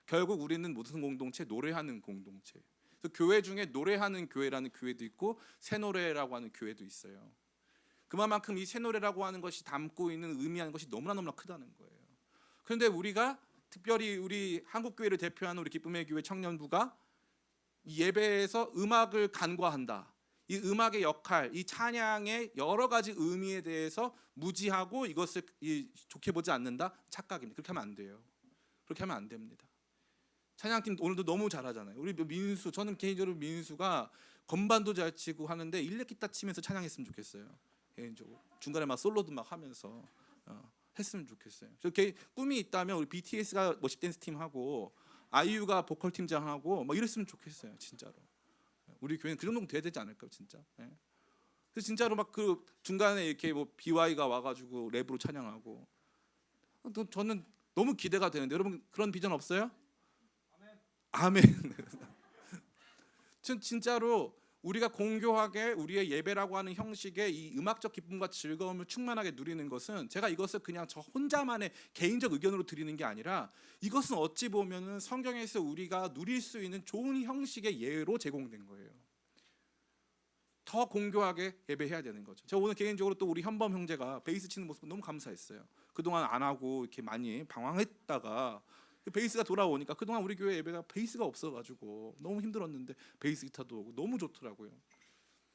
결국 우리는 무슨 공동체? 노래하는 공동체. 그래서 교회 중에 노래하는 교회라는 교회도 있고 새 노래라고 하는 교회도 있어요. 그만큼 이 새 노래라고 하는 것이 담고 있는 의미하는 것이 너무나 크다는 거예요. 그런데 우리가 특별히 우리 한국 교회를 대표하는 우리 기쁨의 교회 청년부가 이 예배에서 음악을 간과한다. 이 음악의 역할, 이 찬양의 여러 가지 의미에 대해서 무지하고 이것을 좋게 보지 않는다? 착각입니다. 그렇게 하면 안 돼요. 그렇게 하면 안 됩니다. 찬양팀 오늘도 너무 잘하잖아요. 우리 민수, 저는 개인적으로 민수가 건반도 잘 치고 하는데 일렉기타 치면서 찬양했으면 좋겠어요. 개인적으로 중간에 막 솔로도 막 하면서 했으면 좋겠어요. 저 꿈이 있다면 우리 BTS가 워십 댄스 팀 하고 아이유가 보컬 팀장 하고 막 이랬으면 좋겠어요. 진짜로. 우리 교회는 그 정도는 돼야 되지 않을까요, 진짜? 네. 그래서 진짜로 막 그 중간에 이렇게 뭐 BY가 와가지고 랩으로 찬양하고, 저는 너무 기대가 되는데 여러분 그런 비전 없어요? 아멘. 전 진짜로 우리가 공교하게 우리의 예배라고 하는 형식의 이 음악적 기쁨과 즐거움을 충만하게 누리는 것은 제가 이것을 그냥 저 혼자만의 개인적 의견으로 드리는 게 아니라 이것은 어찌 보면은 성경에서 우리가 누릴 수 있는 좋은 형식의 예로 제공된 거예요. 더 공교하게 예배해야 되는 거죠. 제가 오늘 개인적으로 또 우리 현범 형제가 베이스 치는 모습 너무 감사했어요. 그동안 안 하고 이렇게 많이 방황했다가 베이스가 돌아오니까 그동안 우리 교회 예배가 베이스가 없어가지고 너무 힘들었는데 베이스 기타도 오고 너무 좋더라고요.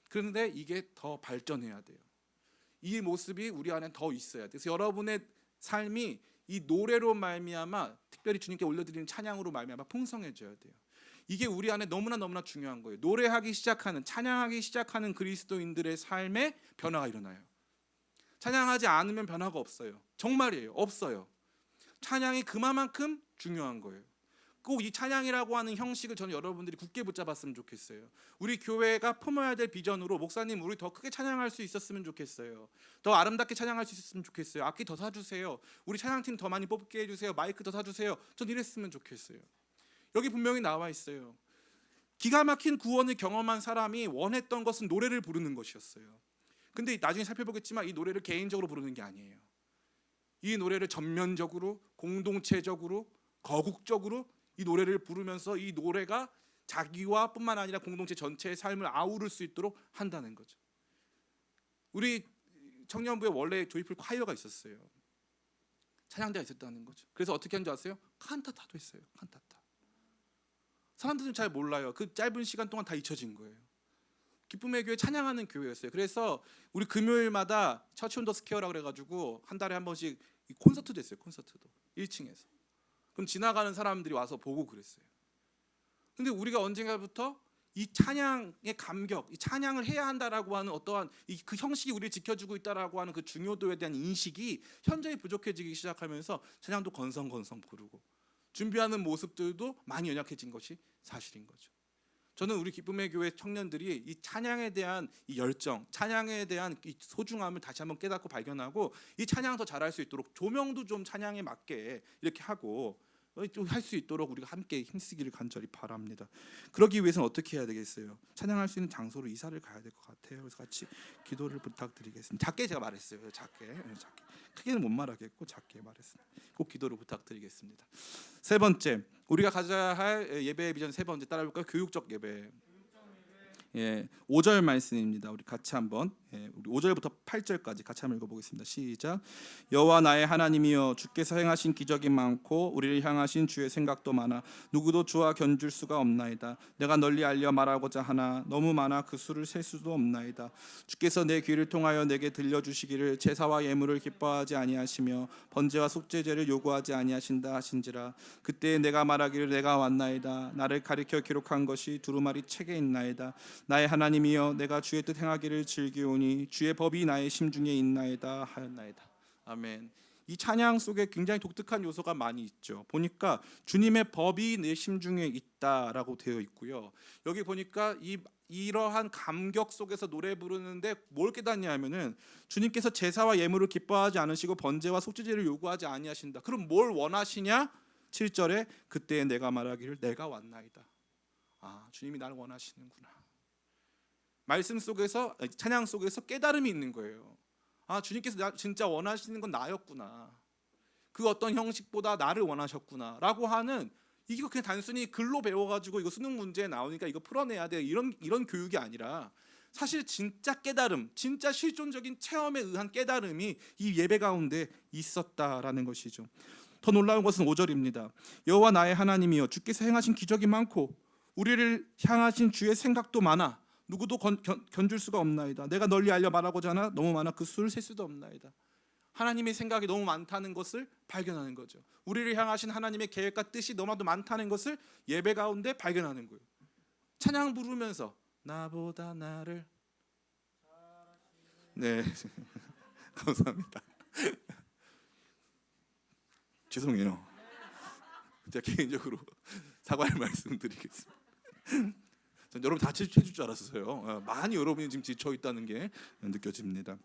그런데 이게 더 발전해야 돼요. 이 모습이 우리 안에 더 있어야 돼요. 그래서 여러분의 삶이 이 노래로 말미암아 특별히 주님께 올려드리는 찬양으로 말미암아 풍성해져야 돼요. 이게 우리 안에 너무나 중요한 거예요. 노래하기 시작하는, 찬양하기 시작하는 그리스도인들의 삶에 변화가 일어나요. 찬양하지 않으면 변화가 없어요. 정말이에요. 없어요. 찬양이 그만큼 중요한 거예요. 꼭 이 찬양이라고 하는 형식을 저는 여러분들이 굳게 붙잡았으면 좋겠어요. 우리 교회가 품어야 될 비전으로 목사님 우리 더 크게 찬양할 수 있었으면 좋겠어요. 더 아름답게 찬양할 수 있었으면 좋겠어요. 악기 더 사주세요. 우리 찬양팀 더 많이 뽑게 해주세요. 마이크 더 사주세요. 전 이랬으면 좋겠어요. 여기 분명히 나와 있어요. 기가 막힌 구원을 경험한 사람이 원했던 것은 노래를 부르는 것이었어요. 근데 나중에 살펴보겠지만 이 노래를 개인적으로 부르는 게 아니에요. 이 노래를 전면적으로, 공동체적으로, 거국적으로 이 노래를 부르면서 이 노래가 자기와 뿐만 아니라 공동체 전체의 삶을 아우를 수 있도록 한다는 거죠. 우리 청년부에 원래 조이풀 콰이어가 있었어요. 찬양대가 있었다는 거죠. 그래서 어떻게 한 줄 아세요? 칸타타도 했어요. 칸타타. 사람들은 잘 몰라요. 그 짧은 시간 동안 다 잊혀진 거예요. 기쁨의 교회 찬양하는 교회였어요. 그래서 우리 금요일마다 처치 온 더 스퀘어라 그래가지고 한 달에 한 번씩 콘서트도 했어요. 콘서트도 1층에서. 그럼 지나가는 사람들이 와서 보고 그랬어요. 근데 우리가 언젠가부터 이 찬양의 감격, 이 찬양을 해야 한다라고 하는 어떠한 그 형식이 우리를 지켜주고 있다라고 하는 그 중요도에 대한 인식이 현저히 부족해지기 시작하면서 찬양도 건성건성 부르고 준비하는 모습들도 많이 연약해진 것이 사실인 거죠. 저는 우리 기쁨의 교회 청년들이 이 찬양에 대한 이 열정, 찬양에 대한 이 소중함을 다시 한번 깨닫고 발견하고 이 찬양 더 잘할 수 있도록 조명도 좀 찬양에 맞게 이렇게 하고 할 수 있도록 우리가 함께 힘쓰기를 간절히 바랍니다. 그러기 위해서는 어떻게 해야 되겠어요? 찬양할 수 있는 장소로 이사를 가야 될 것 같아요. 그래서 같이 기도를 부탁드리겠습니다. 작게 제가 말했어요. 작게. 크게는 못 말하겠고 작게 말했습니다. 꼭 기도를 부탁드리겠습니다. 세 번째, 우리가 가져야 할 예배의 비전 세 번째 따라볼까요? 교육적 예배. 5절 말씀입니다. 우리 같이 한번 우리 5절부터 8절까지 같이 한번 읽어보겠습니다. 시작. 여호와 나의 하나님이여 주께서 행하신 기적이 많고 우리를 향하신 주의 생각도 많아 누구도 주와 견줄 수가 없나이다. 내가 널리 알려 말하고자 하나 너무 많아 그 수를 셀 수도 없나이다. 주께서 내 귀를 통하여 내게 들려주시기를 제사와 예물을 기뻐하지 아니하시며 번제와 속죄제를 요구하지 아니하신다 하신지라. 그때 내가 말하기를 내가 왔나이다. 나를 가리켜 기록한 것이 두루마리 책에 있나이다. 나의 하나님이여 내가 주의 뜻 행하기를 즐기오니 주의 법이 나의 심중에 있나이다 하였나이다. 아멘. 이 찬양 속에 굉장히 독특한 요소가 많이 있죠. 보니까 주님의 법이 내 심중에 있다라고 되어 있고요. 여기 보니까 이러한 감격 속에서 노래 부르는데 뭘 깨닫냐면은 주님께서 제사와 예물을 기뻐하지 않으시고 번제와 속죄제를 요구하지 아니하신다. 그럼 뭘 원하시냐? 7절에 그때 내가 말하기를 내가 왔나이다. 주님이 나를 원하시는구나. 말씀 속에서 찬양 속에서 깨달음이 있는 거예요. 주님께서 진짜 원하시는 건 나였구나. 그 어떤 형식보다 나를 원하셨구나 라고 하는, 이거 그냥 단순히 글로 배워가지고 이거 수능 문제에 나오니까 이거 풀어내야 돼 이런 교육이 아니라 사실 진짜 깨달음, 진짜 실존적인 체험에 의한 깨달음이 이 예배 가운데 있었다라는 것이죠. 더 놀라운 것은 5절입니다. 여호와 나의 하나님이여 주께서 행하신 기적이 많고 우리를 향하신 주의 생각도 많아 누구도 견줄 수가 없나이다. 내가 널리 알려 말하고자 하나 너무 많아 그 수를 셀 수도 없나이다. 하나님의 생각이 너무 많다는 것을 발견하는 거죠. 우리를 향하신 하나님의 계획과 뜻이 너무나도 많다는 것을 예배 가운데 발견하는 거예요. 찬양 부르면서 나보다 나를 감사합니다. 죄송해요. 제가 개인적으로 사과의 말씀드리겠습니다. 여러분 다 해줄 줄 알았어요. 많이 여러분이 지금 지쳐 있다는 게 느껴집니다.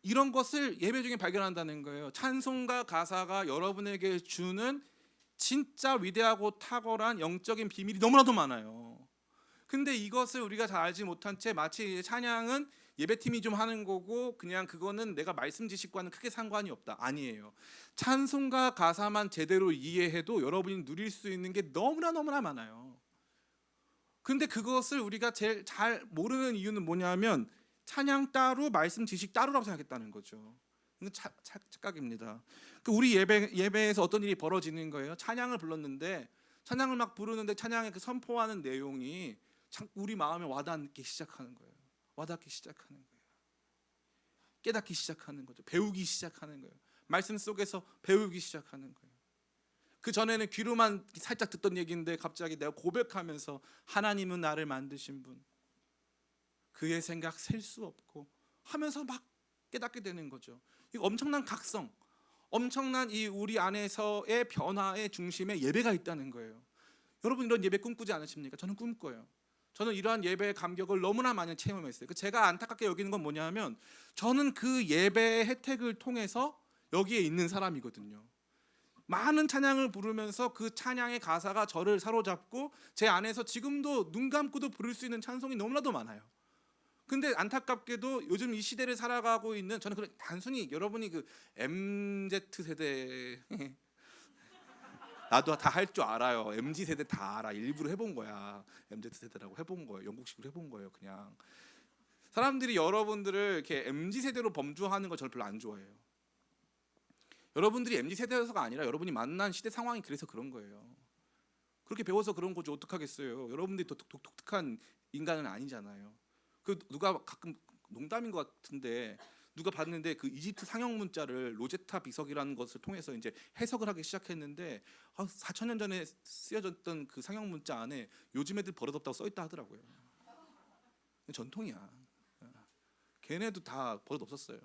이런 것을 예배 중에 발견한다는 거예요. 찬송가 가사가 여러분에게 주는 진짜 위대하고 탁월한 영적인 비밀이 너무나도 많아요. 근데 이것을 우리가 잘 알지 못한 채 마치 찬양은 예배팀이 좀 하는 거고 그냥 그거는 내가 말씀 지식과는 크게 상관이 없다. 아니에요. 찬송가 가사만 제대로 이해해도 여러분이 누릴 수 있는 게 너무나 많아요. 근데 그것을 우리가 제일 잘 모르는 이유는 뭐냐면 찬양 따로 말씀 지식 따로라고 생각했다는 거죠. 이건 착각입니다. 우리 예배에서 어떤 일이 벌어지는 거예요? 찬양을 불렀는데 찬양을 막 부르는데 찬양에 그 선포하는 내용이 우리 마음에 와닿기 시작하는 거예요. 와닿기 시작하는 거예요. 깨닫기 시작하는 거죠. 배우기 시작하는 거예요. 말씀 속에서 배우기 시작하는 거예요. 그 전에는 귀로만 살짝 듣던 얘기인데 갑자기 내가 고백하면서 하나님은 나를 만드신 분, 그의 생각 셀 수 없고 하면서 막 깨닫게 되는 거죠. 이 엄청난 각성, 엄청난 이 우리 안에서의 변화의 중심에 예배가 있다는 거예요. 여러분 이런 예배 꿈꾸지 않으십니까? 저는 꿈꿔요. 저는 이러한 예배의 감격을 너무나 많이 체험했어요. 제가 안타깝게 여기는 건 뭐냐면 저는 그 예배의 혜택을 통해서 여기에 있는 사람이거든요. 많은 찬양을 부르면서 그 찬양의 가사가 저를 사로잡고 제 안에서 지금도 눈 감고도 부를 수 있는 찬송이 너무나도 많아요. 근데 안타깝게도 요즘 이 시대를 살아가고 있는, 저는 그냥 단순히 여러분이 그 MZ 세대 나도 다 할 줄 알아요. MZ 세대 다 알아. 일부러 해본 거야. MZ 세대라고 해본 거예요. 영국식으로 해본 거예요. 그냥 사람들이 여러분들을 이렇게 MZ 세대로 범주하는 거 저는 별로 안 좋아해요. 여러분들이 MZ 세대여서가 아니라 여러분이 만난 시대 상황이 그래서 그런 거예요. 그렇게 배워서 그런 거죠. 어떡하겠어요. 여러분들이 독특한 인간은 아니잖아요. 그 누가 가끔 농담인 것 같은데 누가 봤는데 그 이집트 상형 문자를 로제타 비석이라는 것을 통해서 이제 해석을 하기 시작했는데 4,000년 전에 쓰여졌던 그 상형 문자 안에 요즘 애들 버릇없다고 써 있다 하더라고요. 전통이야. 걔네도 다 버릇없었어요.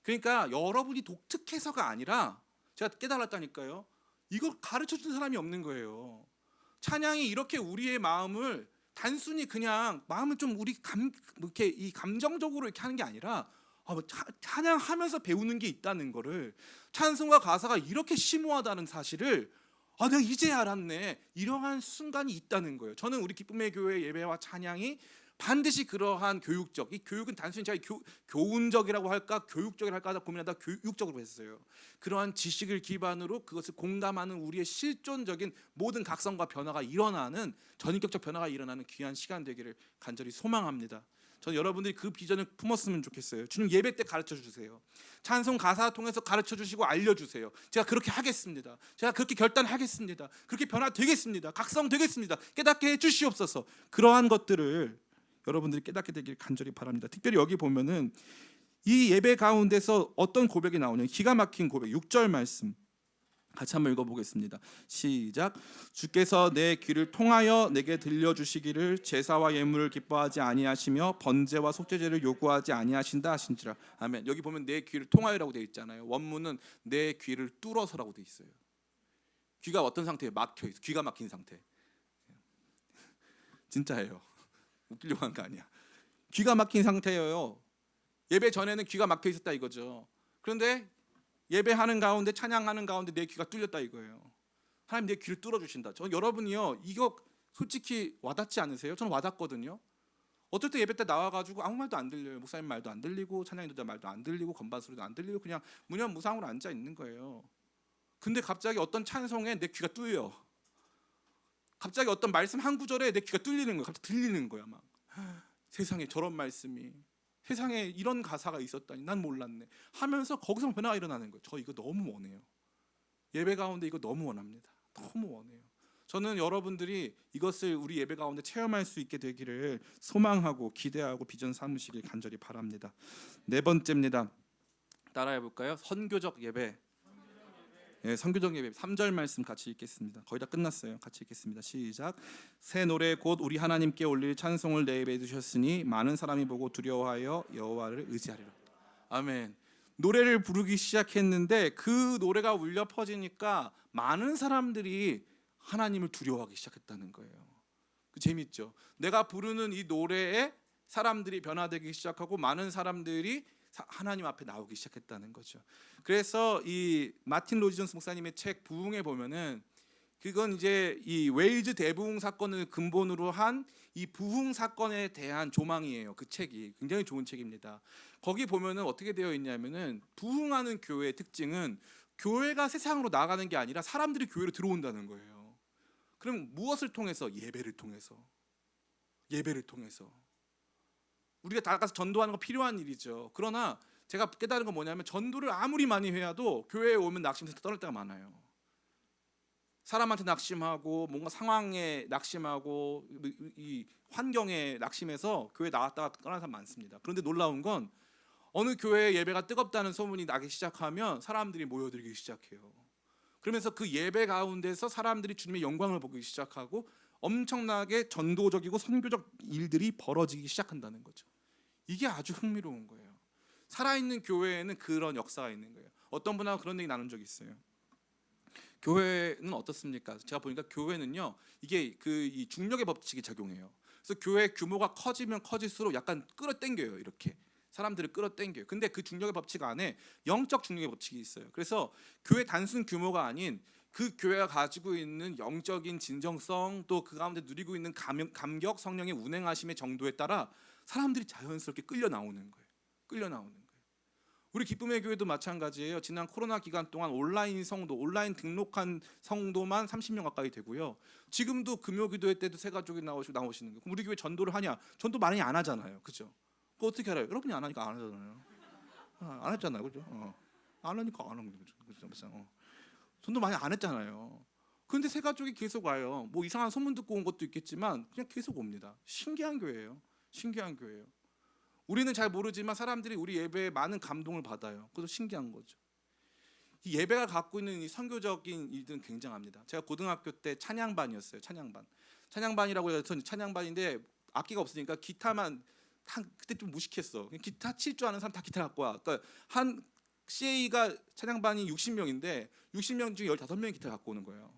그러니까 여러분이 독특해서가 아니라 제가 깨달았다니까요. 이걸 가르쳐주는 사람이 없는 거예요. 찬양이 이렇게 우리의 마음을 단순히 그냥 마음을 좀 우리 이렇게 이 감정적으로 이렇게 하는 게 아니라 찬양하면서 배우는 게 있다는 거를, 찬송과 가사가 이렇게 심오하다는 사실을 내가 이제 알았네. 이러한 순간이 있다는 거예요. 저는 우리 기쁨의 교회 예배와 찬양이 반드시 그러한 교육적, 이 교육은 단순히 제가 교훈적이라고 할까 교육적이라고 할까 하다 고민하다 교육적으로 했어요. 그러한 지식을 기반으로 그것을 공감하는 우리의 실존적인 모든 각성과 변화가 일어나는, 전인격적 변화가 일어나는 귀한 시간 되기를 간절히 소망합니다. 저는 여러분들이 그 비전을 품었으면 좋겠어요. 주님 예배 때 가르쳐 주세요. 찬송 가사 통해서 가르쳐 주시고 알려주세요. 제가 그렇게 하겠습니다. 제가 그렇게 결단하겠습니다. 그렇게 변화되겠습니다. 각성되겠습니다. 깨닫게 해주시옵소서. 그러한 것들을 여러분들이 깨닫게 되길 간절히 바랍니다. 특별히 여기 보면은 이 예배 가운데서 어떤 고백이 나오냐, 기가 막힌 고백. 6절 말씀 같이 한번 읽어보겠습니다. 시작. 주께서 내 귀를 통하여 내게 들려주시기를 제사와 예물을 기뻐하지 아니하시며 번제와 속죄제를 요구하지 아니하신다 하신지라. 아멘. 여기 보면 내 귀를 통하여라고 되어 있잖아요. 원문은 내 귀를 뚫어서라고 되어 있어요. 귀가 어떤 상태에 막혀 있어. 귀가 막힌 상태. 진짜예요. 웃기려고 한 거 아니야. 귀가 막힌 상태예요. 예배 전에는 귀가 막혀 있었다 이거죠. 그런데 예배하는 가운데, 찬양하는 가운데 내 귀가 뚫렸다 이거예요. 하나님 내 귀를 뚫어주신다. 저는 여러분이요, 이거 솔직히 와닿지 않으세요? 저는 와닿거든요. 어떨 때 예배 때 나와가지고 아무 말도 안 들려요. 목사님 말도 안 들리고 찬양인들 말도 안 들리고 건반 소리도 안 들리고 그냥 무념무상으로 앉아 있는 거예요. 근데 갑자기 어떤 찬송에 내 귀가 뚫려. 갑자기 어떤 말씀 한 구절에 내 귀가 뚫리는 거야. 갑자기 들리는 거야. 막 세상에 저런 말씀이, 세상에 이런 가사가 있었다니 난 몰랐네 하면서 거기서 변화가 일어나는 거예요. 저 이거 너무 원해요. 예배 가운데 이거 너무 원합니다. 너무 원해요. 저는 여러분들이 이것을 우리 예배 가운데 체험할 수 있게 되기를 소망하고 기대하고 비전 삼으시길 간절히 바랍니다. 네 번째입니다. 따라해 볼까요? 선교적 예배. 예, 선교적 예배 3절 말씀 같이 읽겠습니다. 거의 다 끝났어요. 같이 읽겠습니다. 시작. 새 노래 곧 우리 하나님께 올릴 찬송을 내 입에 두셨으니 많은 사람이 보고 두려워하여 여호와를 의지하리라. 아멘. 노래를 부르기 시작했는데 그 노래가 울려 퍼지니까 많은 사람들이 하나님을 두려워하기 시작했다는 거예요. 재밌죠? 내가 부르는 이 노래에 사람들이 변화되기 시작하고 많은 사람들이 하나님 앞에 나오기 시작했다는 거죠. 그래서 이 마틴 로이드 존스 목사님의 책 부흥에 보면은 그건 이제 이 웨일즈 대부흥 사건을 근본으로 한 이 부흥 사건에 대한 조망이에요. 그 책이 굉장히 좋은 책입니다. 거기 보면은 어떻게 되어 있냐면은 부흥하는 교회의 특징은 교회가 세상으로 나가는 게 아니라 사람들이 교회로 들어온다는 거예요. 그럼 무엇을 통해서? 예배를 통해서. 예배를 통해서. 우리가 다 나가서 전도하는 거 필요한 일이죠. 그러나 제가 깨달은 건 뭐냐면 전도를 아무리 많이 해도 교회에 오면 낙심해서 떠날 때가 많아요. 사람한테 낙심하고 뭔가 상황에 낙심하고 이 환경에 낙심해서 교회 나왔다가 떠나는 사람 많습니다. 그런데 놀라운 건 어느 교회에 예배가 뜨겁다는 소문이 나기 시작하면 사람들이 모여들기 시작해요. 그러면서 그 예배 가운데서 사람들이 주님의 영광을 보기 시작하고 엄청나게 전도적이고 선교적 일들이 벌어지기 시작한다는 거죠. 이게 아주 흥미로운 거예요. 살아있는 교회에는 그런 역사가 있는 거예요. 어떤 분하고 그런 얘기 나눈 적이 있어요. 교회는 어떻습니까? 제가 보니까 교회는요, 이게 이 중력의 법칙이 작용해요. 그래서 교회 규모가 커지면 커질수록 약간 끌어당겨요. 이렇게 사람들을 끌어당겨요. 근데 그 중력의 법칙 안에 영적 중력의 법칙이 있어요. 그래서 교회 단순 규모가 아닌 그 교회가 가지고 있는 영적인 진정성, 또 그 가운데 누리고 있는 감격, 성령의 운행하심의 정도에 따라 사람들이 자연스럽게 끌려 나오는 거예요. 끌려 나오는 거예요. 우리 기쁨의 교회도 마찬가지예요. 지난 코로나 기간 동안 온라인 성도, 온라인 등록한 성도만 30명 가까이 되고요. 지금도 금요기도회 때도 새 가족이 나오시는 거예요. 그럼 우리 교회 전도를 하냐? 전도 많이 안 하잖아요. 그렇죠? 그거 어떻게 알아요? 여러분이 안 하니까 안 하잖아요. 안 했잖아요. 그죠? 안 하니까 안 하는 거죠. 그렇죠? 전도 많이 안 했잖아요. 그런데 새 가족이 계속 와요. 뭐 이상한 소문 듣고 온 것도 있겠지만 그냥 계속 옵니다. 신기한 교회예요. 신기한 교회예요. 우리는 잘 모르지만 사람들이 우리 예배에 많은 감동을 받아요. 그것도 신기한 거죠. 이 예배가 갖고 있는 이 선교적인 일들은 굉장합니다. 제가 고등학교 때 찬양반이었어요. 찬양반이라고 해서 찬양반인데 악기가 없으니까 기타만 그때 좀 무식했어. 기타 칠 줄 아는 사람 다 기타 갖고 와. 그러니까 한 CA가 찬양반이 60명인데 60명 중에 15명이 기타 갖고 오는 거예요.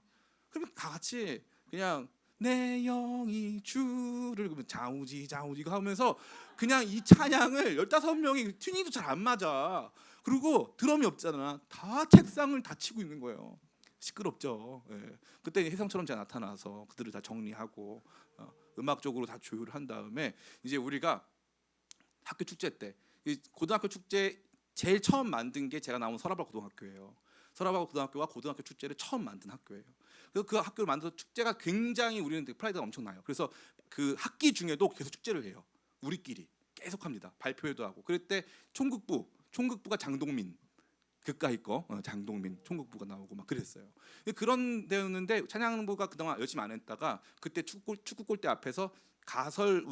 그러면 다 같이 그냥 내 영이 주를 자우지 하면서 그냥 이 찬양을 15명이 튜닝도 잘 안 맞아. 그리고 드럼이 없잖아. 다 책상을 다 치고 있는 거예요. 시끄럽죠. 예. 그때 혜성처럼 제가 나타나서 그들을 다 정리하고 음악적으로 다 조율을 한 다음에 이제 우리가 학교 축제 때 고등학교 축제 제일 처음 만든 게 제가 나온 서라바 고등학교예요. 서라바 고등학교가 고등학교 축제를 처음 만든 학교예요. 그래서 그 학교를 만들어서 축제가 굉장히 우리는 프라이드가 엄청나요. 그래서 그 학기 중에도 계속 축제를 해요. 우리끼리 계속 합니다. 발표회도 하고. 그럴 때 총극부가 장동민 그까이 거 장동민 총극부가 나오고 막 그랬어요. 그런 데였는데 찬양부가 그동안 열심히 안 했다가 그때 축구 골대 앞에서 가설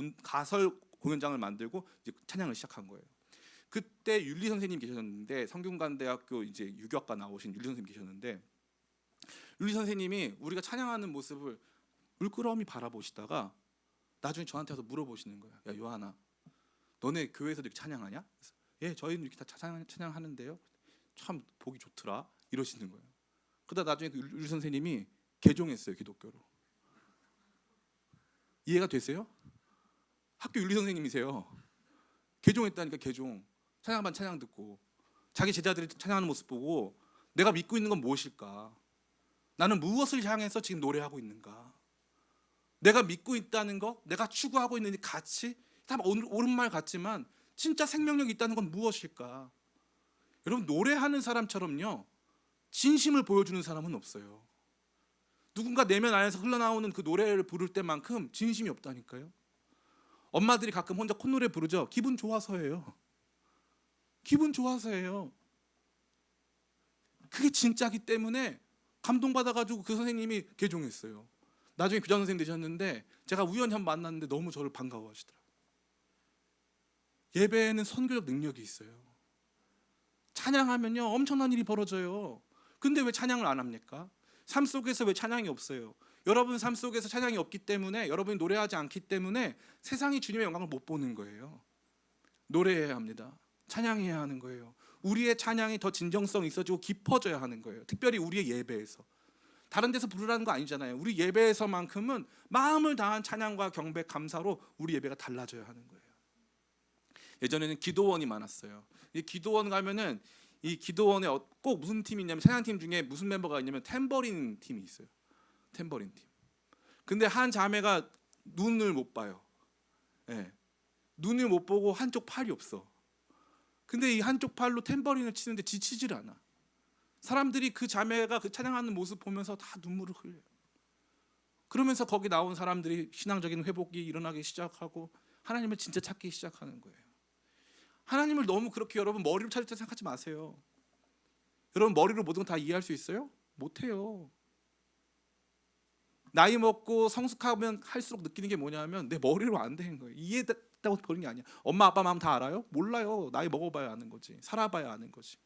공연장을 만들고 이제 찬양을 시작한 거예요. 그때 윤리 선생님 계셨는데 성균관대학교 이제 유교학과 나오신 윤리 선생님 계셨는데 윤리 선생님이 우리가 찬양하는 모습을 물끄러미 바라보시다가 나중에 저한테 와서 물어보시는 거예요. 야 요한아, 너네 교회에서도 이렇게 찬양하냐? 그래서, 예, 저희는 이렇게 다 찬양하는데요. 참 보기 좋더라. 이러시는 거예요. 그러다 나중에 그 윤리 선생님이 개종했어요, 기독교로. 이해가 되세요? 학교 윤리 선생님이세요. 개종했다니까 개종. 찬양반 찬양 듣고 자기 제자들이 찬양하는 모습 보고 내가 믿고 있는 건 무엇일까? 나는 무엇을 향해서 지금 노래하고 있는가? 내가 믿고 있다는 것, 내가 추구하고 있는 이 가치, 다 옳은 말 같지만 진짜 생명력이 있다는 건 무엇일까? 여러분 노래하는 사람처럼요 진심을 보여주는 사람은 없어요. 누군가 내면 안에서 흘러나오는 그 노래를 부를 때만큼 진심이 없다니까요. 엄마들이 가끔 혼자 콧노래 부르죠. 기분 좋아서예요. 기분 좋아서예요. 그게 진짜기 때문에 감동받아가지고 그 선생님이 개종했어요. 나중에 교장 선생님 되셨는데 제가 우연히 한번 만났는데 너무 저를 반가워하시더라고요. 예배에는 선교적 능력이 있어요. 찬양하면요 엄청난 일이 벌어져요. 근데 왜 찬양을 안 합니까? 삶 속에서 왜 찬양이 없어요? 여러분 삶 속에서 찬양이 없기 때문에, 여러분이 노래하지 않기 때문에 세상이 주님의 영광을 못 보는 거예요. 노래해야 합니다. 찬양해야 하는 거예요. 우리의 찬양이 더 진정성이 있어지고 깊어져야 하는 거예요. 특별히 우리의 예배에서. 다른 데서 부르라는 거 아니잖아요. 우리 예배에서만큼은 마음을 다한 찬양과 경배, 감사로 우리 예배가 달라져야 하는 거예요. 예전에는 기도원이 많았어요. 이 기도원 가면은 이 기도원에 꼭 무슨 팀이 있냐면 찬양팀 중에 무슨 멤버가 있냐면 탬버린 팀이 있어요. 탬버린 팀. 근데 한 자매가 눈을 못 봐요. 네. 눈을 못 보고 한쪽 팔이 없어. 근데 이 한쪽 팔로 탬버린을 치는데 지치질 않아. 사람들이 그 자매가 그 찬양하는 모습 보면서 다 눈물을 흘려요. 그러면서 거기 나온 사람들이 신앙적인 회복이 일어나기 시작하고 하나님을 진짜 찾기 시작하는 거예요. 하나님을 너무 그렇게 여러분 머리로 찾을 때 생각하지 마세요. 여러분 머리로 모든 거 다 이해할 수 있어요? 못해요. 나이 먹고 성숙하면 할수록 느끼는 게 뭐냐면 내 머리로 안 되는 거예요. 이해됐다고 버린 게 아니야. 엄마 아빠 마음 다 알아요? 몰라요. 나이 먹어봐야 아는 거지. 살아봐야 아는 거지.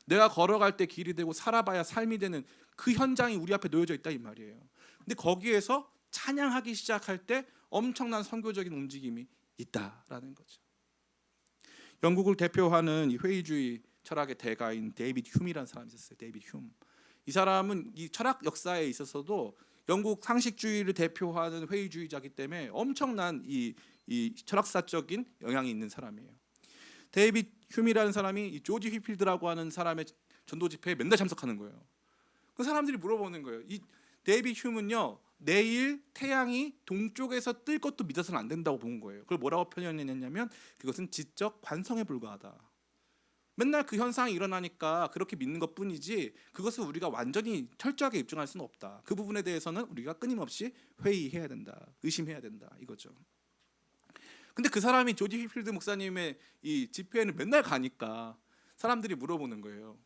내가 걸어갈 때 길이 되고 살아봐야 삶이 되는 그 현장이 우리 앞에 놓여져 있다 이 말이에요. 근데 거기에서 찬양하기 시작할 때 엄청난 선교적인 움직임이 있다라는 거죠. 영국을 대표하는 이 회의주의 철학의 대가인 데이비드 휴미라는 사람이 있었어요. 데이비드 휴. 이 사람은 이 철학 역사에 있어서도 영국 상식주의를 대표하는 회의주의자이기 때문에 엄청난 이 철학사적인 영향이 있는 사람이에요. 데이빗 휴미라는 사람이 이 조지 휘필드라고 하는 사람의 전도 집회에 맨날 참석하는 거예요. 그 사람들이 물어보는 거예요. 이 데이빗 휴문요, 내일 태양이 동쪽에서 뜰 것도 믿어서는 안 된다고 본 거예요. 그걸 뭐라고 표현했냐면 그것은 지적 관성에 불과하다. 맨날 그 현상이 일어나니까 그렇게 믿는 것뿐이지 그것을 우리가 완전히 철저하게 입증할 수는 없다. 그 부분에 대해서는 우리가 끊임없이 회의해야 된다, 의심해야 된다 이거죠. 근데 그 사람이 조지 휘필드 목사님의 이 집회에는 맨날 가니까 사람들이 물어보는 거예요.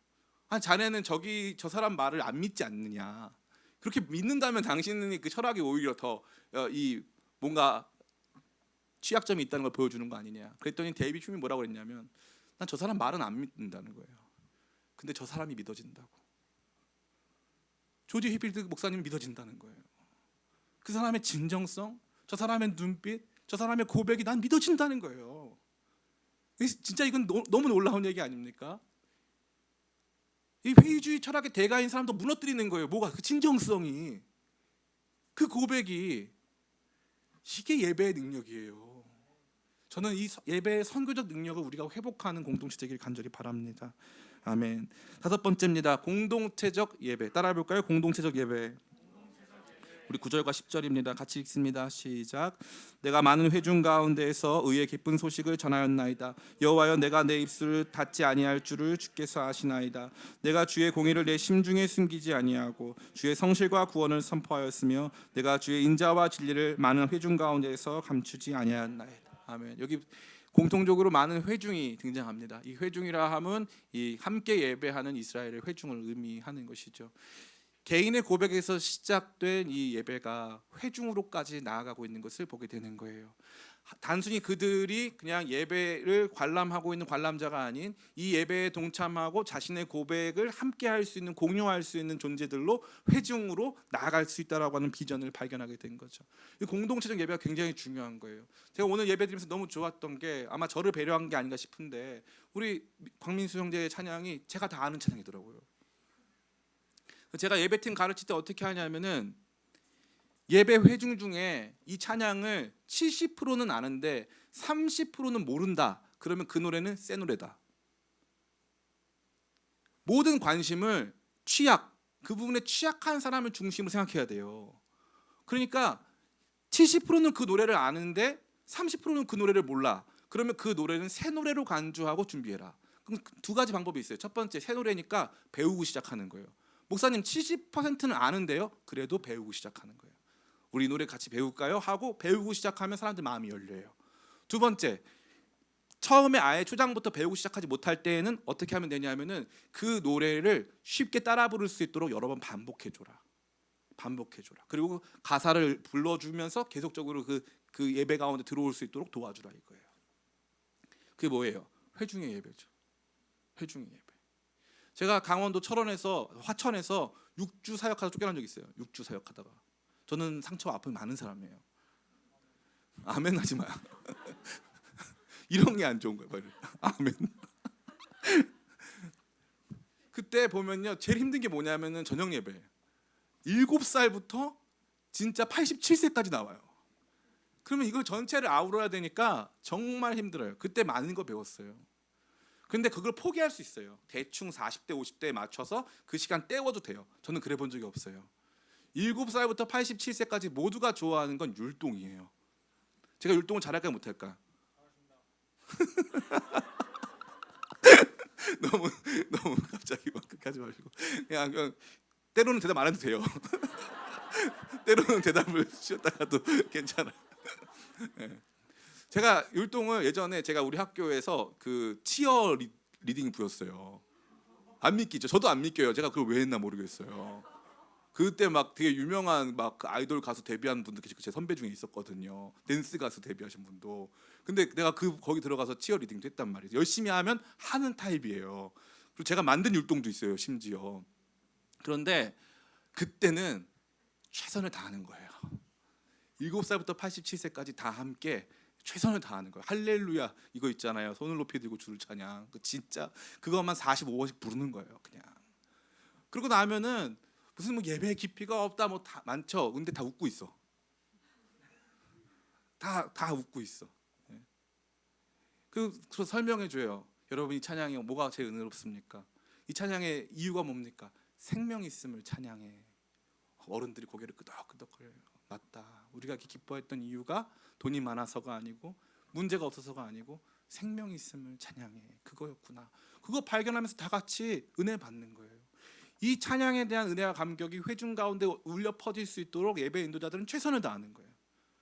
아, 자네는 저 사람 말을 안 믿지 않느냐? 그렇게 믿는다면 당신은 그 철학이 오히려 더 이 뭔가 취약점이 있다는 걸 보여주는 거 아니냐? 그랬더니 데이빗 휴미 뭐라고 그랬냐면, 난 저 사람 말은 안 믿는다는 거예요. 근데 저 사람이 믿어진다고. 조지 휘필드 목사님이 믿어진다는 거예요. 그 사람의 진정성, 저 사람의 눈빛, 저 사람의 고백이 난 믿어진다는 거예요. 진짜 이건 너무 놀라운 얘기 아닙니까? 이 회의주의 철학의 대가인 사람도 무너뜨리는 거예요. 뭐가? 그 진정성이, 그 고백이, 이게 예배의 능력이에요. 저는 이 예배의 선교적 능력을 우리가 회복하는 공동체 되길 간절히 바랍니다. 아멘. 5번째입니다. 공동체적 예배. 따라해 볼까요? 공동체적 예배. 우리 9절과 10절입니다. 같이 읽습니다. 시작. 내가 많은 회중 가운데에서 의의 기쁜 소식을 전하였나이다. 여호와여, 내가 내 입술을 닫지 아니할 줄을 주께서 아시나이다. 내가 주의 공의를 내 심중에 숨기지 아니하고 주의 성실과 구원을 선포하였으며 내가 주의 인자와 진리를 많은 회중 가운데에서 감추지 아니하였나이다. 아멘. 여기 공통적으로 많은 회중이 등장합니다. 이 회중이라 함은 이 함께 예배하는 이스라엘의 회중을 의미하는 것이죠. 개인의 고백에서 시작된 이 예배가 회중으로까지 나아가고 있는 것을 보게 되는 거예요. 단순히 그들이 그냥 예배를 관람하고 있는 관람자가 아닌 이 예배에 동참하고 자신의 고백을 함께 할 수 있는, 공유할 수 있는 존재들로 회중으로 나아갈 수 있다라고 하는 비전을 발견하게 된 거죠. 이 공동체적 예배가 굉장히 중요한 거예요. 제가 오늘 예배 드리면서 너무 좋았던 게 아마 저를 배려한 게 아닌가 싶은데, 우리 광민수 형제의 찬양이 제가 다 아는 찬양이더라고요. 제가 예배팀 가르칠 때 어떻게 하냐면은 예배 회중 중에 이 찬양을 70%는 아는데 30%는 모른다. 그러면 그 노래는 새 노래다. 모든 관심을 그 부분에 취약한 사람을 중심으로 생각해야 돼요. 그러니까 70%는 그 노래를 아는데 30%는 그 노래를 몰라. 그러면 그 노래는 새 노래로 간주하고 준비해라. 그럼 두 가지 방법이 있어요. 첫 번째, 새 노래니까 배우고 시작하는 거예요. 목사님 70%는 아는데요. 그래도 배우고 시작하는 거예요. 우리 노래 같이 배울까요? 하고 배우고 시작하면 사람들 마음이 열려요. 두 번째, 처음에 아예 초장부터 배우고 시작하지 못할 때에는 어떻게 하면 되냐면은 그 노래를 쉽게 따라 부를 수 있도록 여러 번 반복해줘라. 그리고 가사를 불러주면서 계속적으로 그 예배 가운데 들어올 수 있도록 도와주라 이거예요. 그게 뭐예요? 회중의 예배죠. 회중의 예배. 제가 강원도 화천에서 6주 사역하다 쫓겨난 적이 있어요. 6주 사역하다가. 저는 상처와 아픔이 많은 사람이에요. 아멘 하지 마요. 이런 게 안 좋은 거예요. 아멘. 그때 보면요, 제일 힘든 게 뭐냐면은 저녁 예배. 7살부터 진짜 87세까지 나와요. 그러면 이걸 전체를 아우러야 되니까 정말 힘들어요. 그때 많은 거 배웠어요. 근데 그걸 포기할 수 있어요. 대충 40대 50대에 맞춰서 그 시간 때워도 돼요. 저는 그래 본 적이 없어요. 7살부터 87세까지 모두가 좋아하는 건 율동이에요. 제가 율동을 잘할까 못할까? 너무 갑자기 막 그렇게 하지 마시고 그냥 때로는 대답 안 해도 돼요. 때로는 대답을 쉬었다가도 괜찮아요. 네. 제가 율동을 예전에 제가 우리 학교에서 그 치어 리딩 부였어요. 안 믿기죠? 저도 안 믿겨요. 제가 그걸 왜 했나 모르겠어요. 그때 막 되게 유명한 막 아이돌 가수 데뷔한 분들 제 선배 중에 있었거든요. 댄스 가수 데뷔하신 분도. 근데 내가 거기 들어가서 치어 리딩도 했단 말이에요. 열심히 하면 하는 타입이에요. 그리고 제가 만든 율동도 있어요, 심지어. 그런데 그때는 최선을 다하는 거예요. 7살부터 87세까지 다 함께 최선을 다하는 거예요. 할렐루야 이거 있잖아요. 손을 높이 들고 주를 찬양. 진짜 그것만 45번씩 부르는 거예요, 그냥. 그러고 나면은 무슨 뭐 예배 깊이가 없다 뭐 다 많죠. 근데 다 웃고 있어. 다 웃고 있어. 그래서 설명해줘요. 여러분 이 찬양이 뭐가 제일 은혜롭습니까? 이 찬양의 이유가 뭡니까? 생명이 있음을 찬양해. 어른들이 고개를 끄덕끄덕거려요. 맞다. 우리가 이렇게 기뻐했던 이유가 돈이 많아서가 아니고 문제가 없어서가 아니고 생명이 있음을 찬양해. 그거였구나. 그거 발견하면서 다 같이 은혜 받는 거예요. 이 찬양에 대한 은혜와 감격이 회중 가운데 울려 퍼질 수 있도록 예배 인도자들은 최선을 다하는 거예요.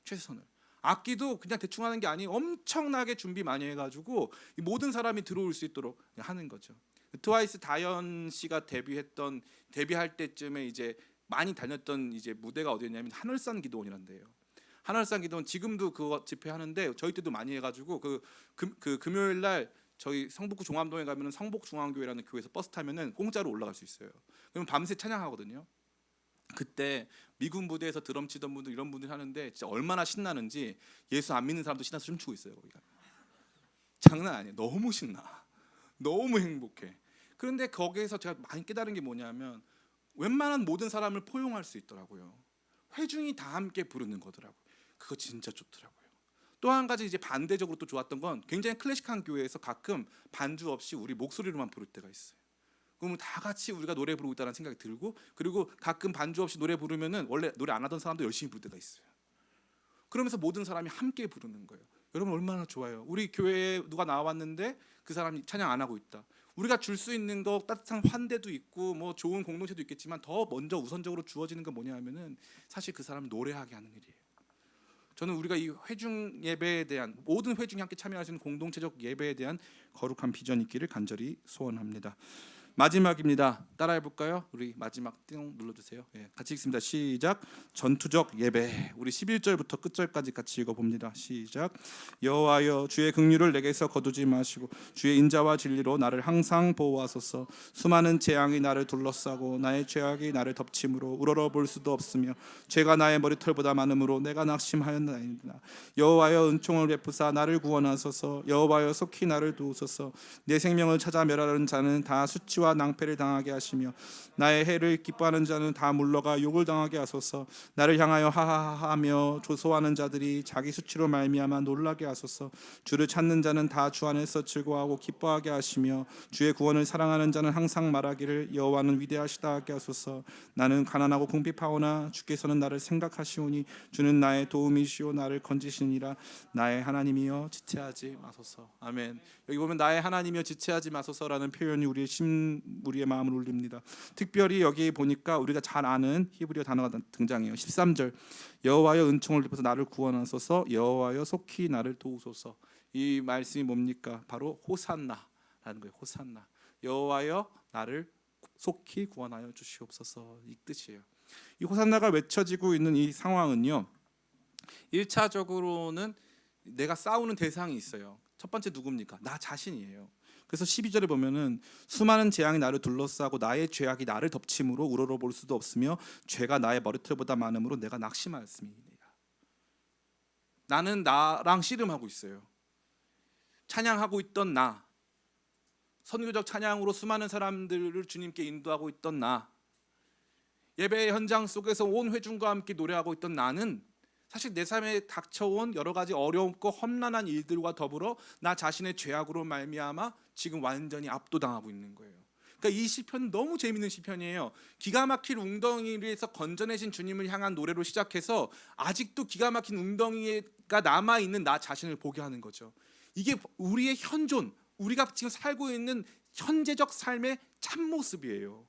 최선을. 악기도 그냥 대충 하는 게 아니고 엄청나게 준비 많이 해가지고 모든 사람이 들어올 수 있도록 하는 거죠. 트와이스 다현 씨가 데뷔할 때쯤에 이제 많이 다녔던 이제 무대가 어디였냐면 하늘산 기도원이란데요. 하늘산 기도원 지금도 그거 집회하는데 저희 때도 많이 해가지고 그 금요일 날 저희 성북구 종암동에 가면은 성북중앙교회라는 교회에서 버스 타면은 공짜로 올라갈 수 있어요. 그러면 밤새 찬양하거든요. 그때 미군 부대에서 드럼 치던 분들 이런 분들 하는데 진짜 얼마나 신나는지 예수 안 믿는 사람도 신나서 춤추고 있어요. 거기가 장난 아니에요. 너무 신나. 너무 행복해. 그런데 거기에서 제가 많이 깨달은 게 뭐냐면 웬만한 모든 사람을 포용할 수 있더라고요. 회중이 다 함께 부르는 거더라고요. 그거 진짜 좋더라고요. 또 한 가지 이제 반대적으로 또 좋았던 건 굉장히 클래식한 교회에서 가끔 반주 없이 우리 목소리로만 부를 때가 있어요. 그러면 다 같이 우리가 노래 부르고 있다는 생각이 들고 그리고 가끔 반주 없이 노래 부르면은 원래 노래 안 하던 사람도 열심히 부를 때가 있어요. 그러면서 모든 사람이 함께 부르는 거예요. 여러분 얼마나 좋아요. 우리 교회에 누가 나왔는데 그 사람이 찬양 안 하고 있다. 우리가 줄 수 있는 거 따뜻한 환대도 있고 뭐 좋은 공동체도 있겠지만 더 먼저 우선적으로 주어지는 건 뭐냐 하면은 사실 그 사람을 노래하게 하는 일이에요. 저는 우리가 이 회중 예배에 대한 모든 회중이 함께 참여할 수 있는 공동체적 예배에 대한 거룩한 비전이 있기를 간절히 소원합니다. 마지막입니다. 따라해 볼까요? 우리 마지막 띵 눌러주세요. 예, 같이 읽습니다. 시작. 전투적 예배. 우리 11절부터 끝절까지 같이 읽어봅니다. 시작. 여호와여 주의 긍휼을 내게서 거두지 마시고 주의 인자와 진리로 나를 항상 보호하소서. 수많은 재앙이 나를 둘러싸고 나의 죄악이 나를 덮침으로 우러러볼 수도 없으며 죄가 나의 머리털보다 많음으로 내가 낙심하였나이다. 여호와여 은총을 베푸사 나를 구원하소서. 여호와여 속히 나를 도우소서. 내 생명을 찾아 멸하는 자는 다 수치와 낭패를 당하게 하시며 나의 해를 기뻐하는 자는 다 물러가 욕을 당하게 하소서. 나를 향하여 하하하하며 조소하는 자들이 자기 수치로 말미암아 놀라게 하소서. 주를 찾는 자는 다 주 안에서 즐거워하고 기뻐하게 하시며 주의 구원을 사랑하는 자는 항상 말하기를 여호와는 위대하시다 하게 하소서. 나는 가난하고 궁핍하오나 주께서는 나를 생각하시오니 주는 나의 도움이시오 나를 건지시니라. 나의 하나님이여 지체하지 마소서. 아멘. 여기 보면 나의 하나님이여 지체하지 마소서라는 표현이 우리의 마음을 울립니다. 특별히 여기 보니까 우리가 잘 아는 히브리어 단어가 등장해요. 13절 여호와여 은총을 베푸사 나를 구원하소서. 여호와여 속히 나를 도우소서. 이 말씀이 뭡니까? 바로 호산나라는 거예요. 호산나. 여호와여 나를 속히 구원하여 주시옵소서 이 뜻이에요. 이 호산나가 외쳐지고 있는 이 상황은요. 1차적으로는 내가 싸우는 대상이 있어요. 첫 번째 누굽니까? 나 자신이에요. 그래서 12절에 보면은 수많은 재앙이 나를 둘러싸고 나의 죄악이 나를 덮침으로 우러러볼 수도 없으며 죄가 나의 머리털보다 많음으로 내가 낙심하였음이니라. 나는 나랑 씨름하고 있어요. 찬양하고 있던 나, 선교적 찬양으로 수많은 사람들을 주님께 인도하고 있던 나, 예배의 현장 속에서 온 회중과 함께 노래하고 있던 나는 사실 내 삶에 닥쳐온 여러 가지 어렵고 험난한 일들과 더불어 나 자신의 죄악으로 말미암아 지금 완전히 압도당하고 있는 거예요. 그러니까 이 시편은 너무 재밌는 시편이에요. 기가 막힐 웅덩이에서 건져내신 주님을 향한 노래로 시작해서 아직도 기가 막힌 웅덩이가 남아있는 나 자신을 보게 하는 거죠. 이게 우리의 현존, 우리가 지금 살고 있는 현재적 삶의 참모습이에요.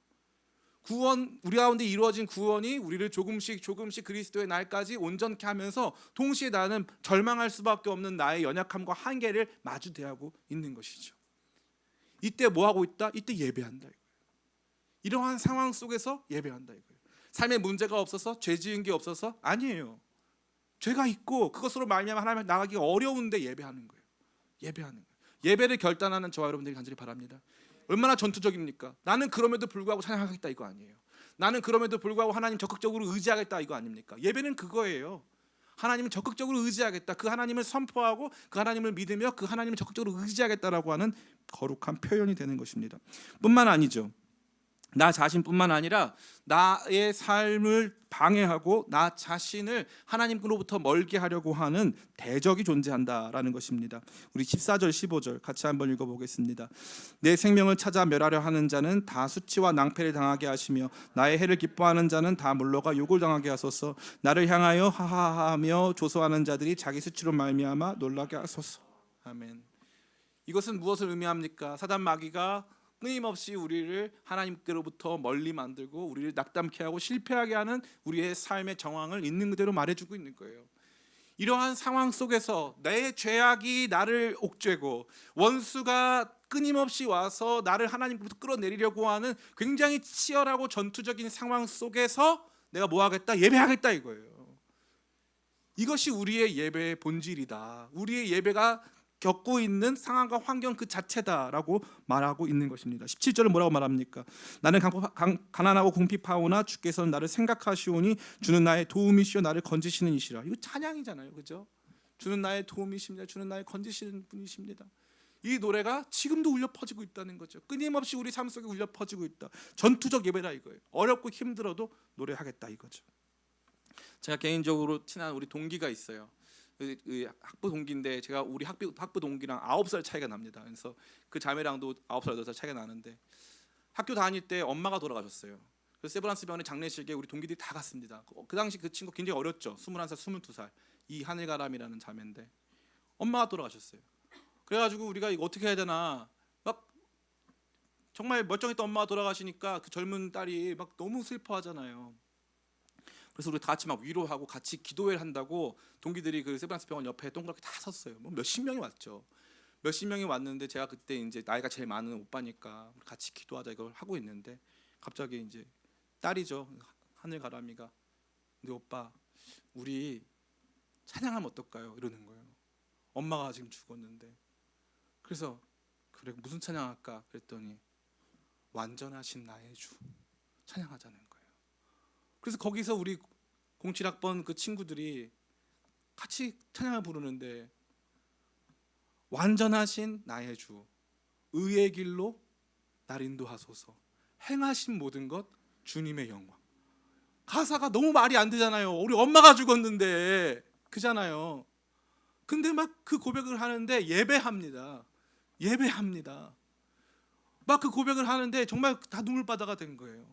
구원, 우리 가운데 이루어진 구원이 우리를 조금씩 그리스도의 날까지 온전케 하면서 동시에 나는 절망할 수밖에 없는 나의 연약함과 한계를 마주대하고 있는 것이죠. 이때 뭐 하고 있다? 이때 예배한다 이거예요. 이러한 상황 속에서 예배한다 이거예요. 삶에 문제가 없어서 죄 지은 게 없어서 아니에요. 죄가 있고 그것으로 말미암아 하나님 나가기 어려운데 예배하는 거예요. 예배하는 거예요. 예배를 결단하는 저와 여러분들이 간절히 바랍니다. 얼마나 전투적입니까? 나는 그럼에도 불구하고 찬양하겠다 이거 아니에요. 나는 그럼에도 불구하고 하나님 적극적으로 의지하겠다 이거 아닙니까? 예배는 그거예요. 하나님을 적극적으로 의지하겠다. 그 하나님을 선포하고 그 하나님을 믿으며 그 하나님을 적극적으로 의지하겠다라고 하는 거룩한 표현이 되는 것입니다. 뿐만 아니죠. 나 자신뿐만 아니라 나의 삶을 방해하고 나 자신을 하나님으로부터 멀게 하려고 하는 대적이 존재한다라는 것입니다. 우리 14절 15절 같이 한번 읽어보겠습니다. 내 생명을 찾아 멸하려 하는 자는 다 수치와 낭패를 당하게 하시며 나의 해를 기뻐하는 자는 다 물러가 욕을 당하게 하소서. 나를 향하여 하하하며 조소하는 자들이 자기 수치로 말미암아 놀라게 하소서. 아멘. 이것은 무엇을 의미합니까? 사단 마귀가 끊임없이 우리를 하나님께로부터 멀리 만들고 우리를 낙담케 하고 실패하게 하는 우리의 삶의 정황을 있는 그대로 말해주고 있는 거예요. 이러한 상황 속에서 내 죄악이 나를 옥죄고 원수가 끊임없이 와서 나를 하나님께로부터 끌어내리려고 하는 굉장히 치열하고 전투적인 상황 속에서 내가 뭐 하겠다? 예배하겠다 이거예요. 이것이 우리의 예배의 본질이다. 우리의 예배가 겪고 있는 상황과 환경 그 자체다라고 말하고 있는 것입니다. 17절은 뭐라고 말합니까? 나는 가난하고 궁핍하오나 주께서는 나를 생각하시오니 주는 나의 도움이시오 나를 건지시는 이시라. 이거 찬양이잖아요, 그죠? 주는 나의 도움이십니다. 주는 나의 건지시는 분이십니다. 이 노래가 지금도 울려 퍼지고 있다는 거죠. 끊임없이 우리 삶 속에 울려 퍼지고 있다. 전투적 예배다 이거예요. 어렵고 힘들어도 노래하겠다 이거죠. 제가 개인적으로 친한 우리 동기가 있어요. 학부 동기인데 제가 우리 학부 동기랑 9살 차이가 납니다. 그래서 그 자매랑도 9살 8살 차이가 나는데 학교 다닐 때 엄마가 돌아가셨어요. 그래서 세브란스 병원의 장례식에 우리 동기들이 다 갔습니다. 그 당시 그 친구 굉장히 어렸죠. 21살 22살 이하늘가람이라는 자매인데 엄마가 돌아가셨어요. 그래가지고 우리가 이거 어떻게 해야 되나 막 정말 멀쩡했던 엄마가 돌아가시니까 그 젊은 딸이 막 너무 슬퍼하잖아요. 그래서 우리 다 같이 막 위로하고 같이 기도회를 한다고 동기들이 그 세브란스 병원 옆에 동그랗게 다 섰어요. 뭐 몇십 명이 왔죠. 몇십 명이 왔는데 제가 그때 이제 나이가 제일 많은 오빠니까 같이 기도하자 이걸 하고 있는데 갑자기 이제 딸이죠. 하늘가람이가 근데 오빠 우리 찬양하면 어떨까요? 이러는 거예요. 엄마가 지금 죽었는데 그래서 그래 무슨 찬양할까? 그랬더니 완전하신 나의 주 찬양하자는 거예요. 그래서 거기서 우리 07학번 그 친구들이 같이 찬양을 부르는데 완전하신 나의 주 의의 길로 날 인도하소서 행하신 모든 것 주님의 영광. 가사가 너무 말이 안 되잖아요. 우리 엄마가 죽었는데 그잖아요. 근데 막 그 고백을 하는데 예배합니다. 막 그 고백을 하는데 정말 다 눈물바다가 된 거예요.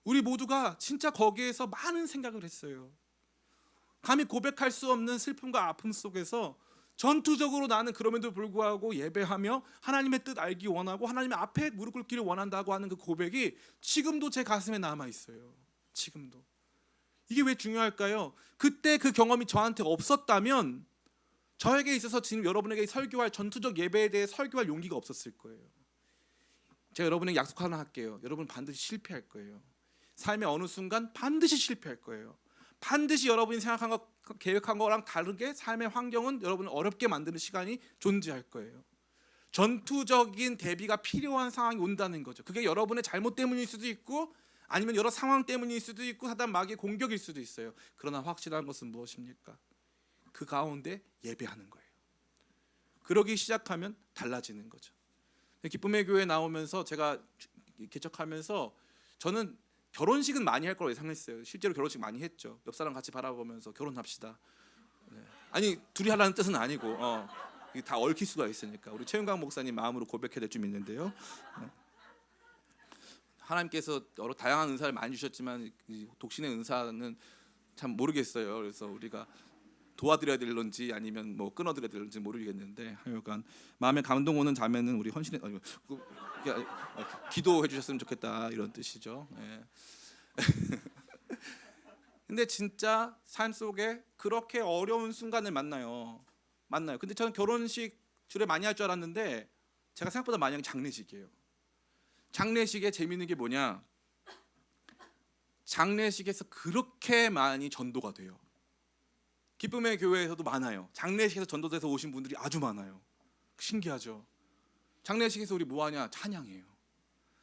우리 모두가 진짜 거기에서 많은 생각을 했어요. 감히 고백할 수 없는 슬픔과 아픔 속에서 전투적으로 나는 그럼에도 불구하고 예배하며 하나님의 뜻 알기 원하고 하나님의 앞에 무릎 꿇기를 원한다고 하는 그 고백이 지금도 제 가슴에 남아 있어요. 지금도. 이게 왜 중요할까요? 그때 그 경험이 저한테 없었다면 저에게 있어서 지금 여러분에게 설교할 전투적 예배에 대해 설교할 용기가 없었을 거예요. 제가 여러분에게 약속 하나 할게요. 여러분 반드시 실패할 거예요. 삶의 어느 순간 반드시 실패할 거예요. 반드시 여러분이 생각한 것, 계획한 거랑 다르게 삶의 환경은 여러분을 어렵게 만드는 시간이 존재할 거예요. 전투적인 대비가 필요한 상황이 온다는 거죠. 그게 여러분의 잘못 때문일 수도 있고 아니면 여러 상황 때문일 수도 있고 사단 마귀의 공격일 수도 있어요. 그러나 확실한 것은 무엇입니까? 그 가운데 예배하는 거예요. 그러기 시작하면 달라지는 거죠. 기쁨의 교회 나오면서 제가 개척하면서 저는 결혼식은 많이 할 거라고 예상했어요. 실제로 결혼식 많이 했죠. 옆 사람 같이 바라보면서 결혼합시다. 네. 아니 둘이 하라는 뜻은 아니고 다 얽힐 수가 있으니까 우리 최윤강 목사님 마음으로 고백해야 될 좀 있는데요. 하나님께서 여러 다양한 은사를 많이 주셨지만 독신의 은사는 참 모르겠어요. 그래서 우리가 도와드려야 될런지 아니면 뭐 끊어드려야 될런지 모르겠는데 하여간 마음에 감동 오는 자매는 우리 헌신의 기도해 주셨으면 좋겠다 이런 뜻이죠. 네. 근데 진짜 삶 속에 그렇게 어려운 순간을 만나요. 근데 저는 결혼식 주례 많이 할 줄 알았는데 제가 생각보다 많이 한 게 장례식이에요. 장례식에 재미있는 게 뭐냐? 장례식에서 그렇게 많이 전도가 돼요. 기쁨의 교회에서도 많아요. 장례식에서 전도돼서 오신 분들이 아주 많아요. 신기하죠? 장례식에서 우리 뭐 하냐? 찬양해요.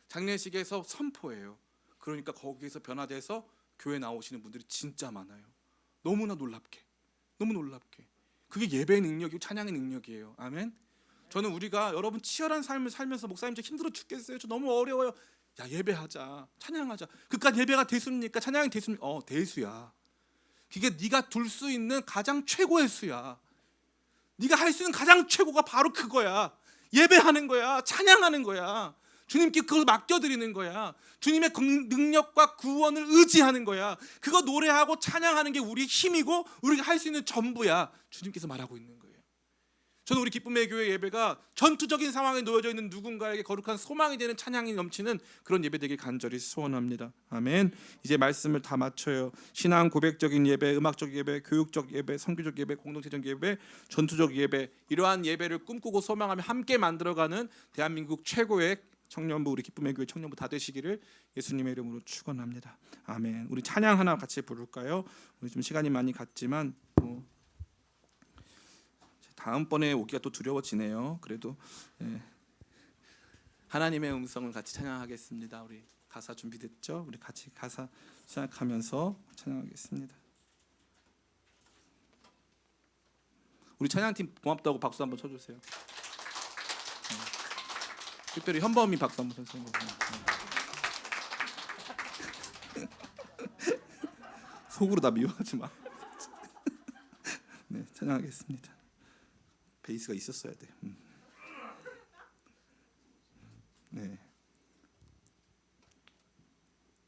장례식에서 선포해요. 그러니까 거기에서 변화돼서 교회 나오시는 분들이 진짜 많아요. 너무나 놀랍게. 그게 예배의 능력이고 찬양의 능력이에요. 아멘. 저는 우리가 여러분 치열한 삶을 살면서 목사님 저 힘들어 죽겠어요. 저 너무 어려워요. 야, 예배하자, 찬양하자. 그깟 예배가 대수입니까? 찬양이 대수입니까? 대수야. 그게 네가 둘 수 있는 가장 최고의 수야. 네가 할 수 있는 가장 최고가 바로 그거야. 예배하는 거야. 찬양하는 거야. 주님께 그걸 맡겨드리는 거야. 주님의 능력과 구원을 의지하는 거야. 그거 노래하고 찬양하는 게 우리 힘이고 우리가 할 수 있는 전부야. 주님께서 말하고 있는 거예요. 저는 우리 기쁨의 교회 예배가 전투적인 상황에 놓여져 있는 누군가에게 거룩한 소망이 되는 찬양이 넘치는 그런 예배 되길 간절히 소원합니다. 아멘. 이제 말씀을 다 마쳐요. 신앙 고백적인 예배, 음악적 예배, 교육적 예배, 선교적 예배, 공동체적 예배, 전투적 예배, 이러한 예배를 꿈꾸고 소망하며 함께 만들어가는 대한민국 최고의 청년부, 우리 기쁨의 교회 청년부 다 되시기를 예수님의 이름으로 축원합니다. 아멘. 우리 찬양 하나 같이 부를까요? 우리 좀 시간이 많이 갔지만 다음번에 오기가 또 두려워지네요. 그래도 하나님의 음성을 같이 찬양하겠습니다. 우리 가사 준비됐죠? 우리 같이 가사 시작하면서 찬양하겠습니다. 우리 찬양팀 고맙다고 박수 한번 쳐주세요. 특별히 현범이 박수 한번 쳐주세요. 속으로 나 미워하지 마. 네, 찬양하겠습니다. 베이스가 있었어야 돼. 네.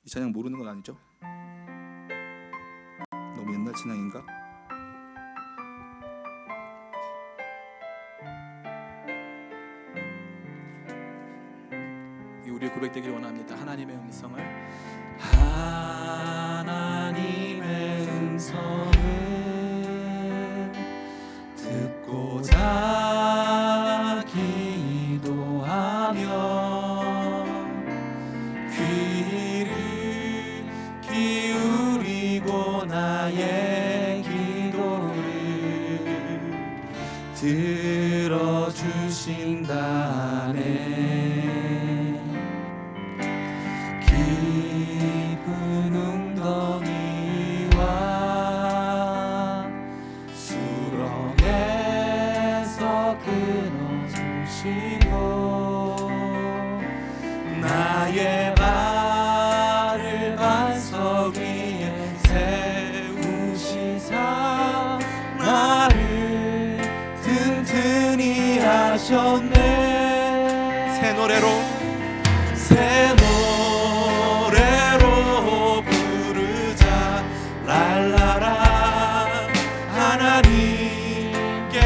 이 찬양 모르는 건 아니죠? 너무 옛날 찬양인가? 우리의 고백되길 원합니다. 하나님의 음성을, 하나님의 음성을 듣고자 기도하며 귀를 기울이고 나의 기도를 들어주신다네. 깊은 웅덩이와 수렁에서 끊어주시고 나의 발을 반석 위에 세우시사 나를 튼튼히 하셨네. 새 노래로 부르자 랄라라. 하나님께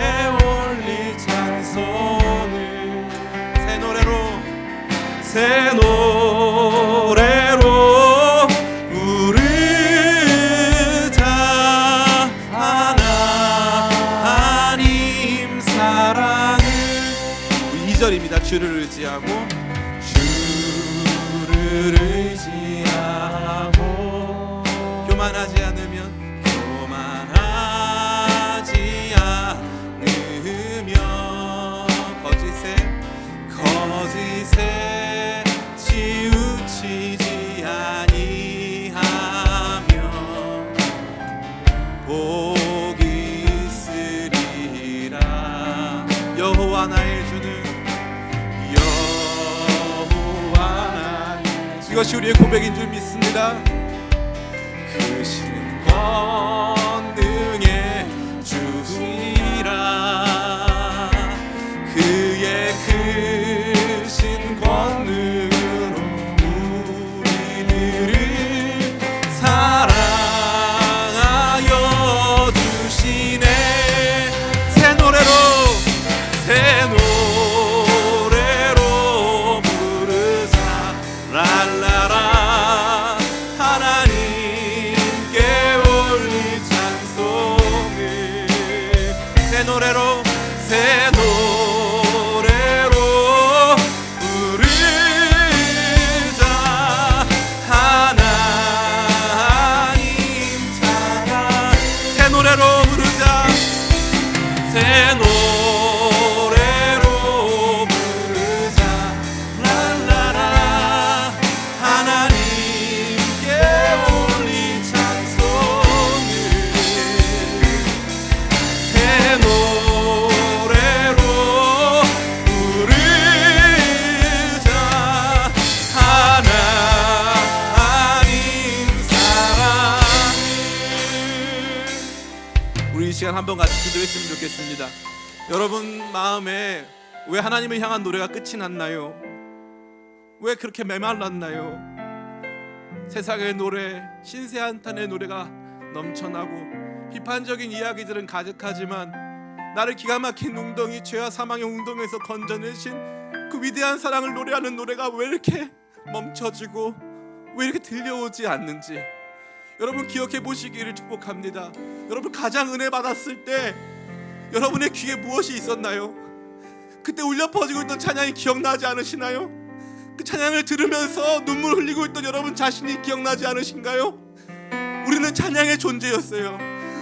올릴 찬송을 새 노래로 부르자. 하나님 사랑을 2절입니다. 주를 의지하고 교만하지 않으면 거짓에 치우치지 아니하며 복이 있으리라. 여호와 나의 주는 이것이 우리의 고백인 줄 믿습니다. 크신 권능의 주시라. 그의 크신 권능으로 우리들을 사랑하여 주시네. 새 노래로 부르자 랄라라. 하나님께 올리자 시간 한번 같이 기도했으면 좋겠습니다. 여러분 마음에 왜 하나님을 향한 노래가 끝이 났나요? 왜 그렇게 메말랐나요? 세상의 노래, 신세 한탄의 노래가 넘쳐나고 비판적인 이야기들은 가득하지만 나를 기가 막힌 웅덩이, 죄와 사망의 웅덩이에서 건져내신 그 위대한 사랑을 노래하는 노래가 왜 이렇게 멈춰지고 왜 이렇게 들려오지 않는지 여러분 기억해 보시기를 축복합니다. 여러분 가장 은혜 받았을 때 여러분의 귀에 무엇이 있었나요? 그때 울려 퍼지고 있던 찬양이 기억나지 않으시나요? 그 찬양을 들으면서 눈물 흘리고 있던 여러분 자신이 기억나지 않으신가요? 우리는 찬양의 존재였어요.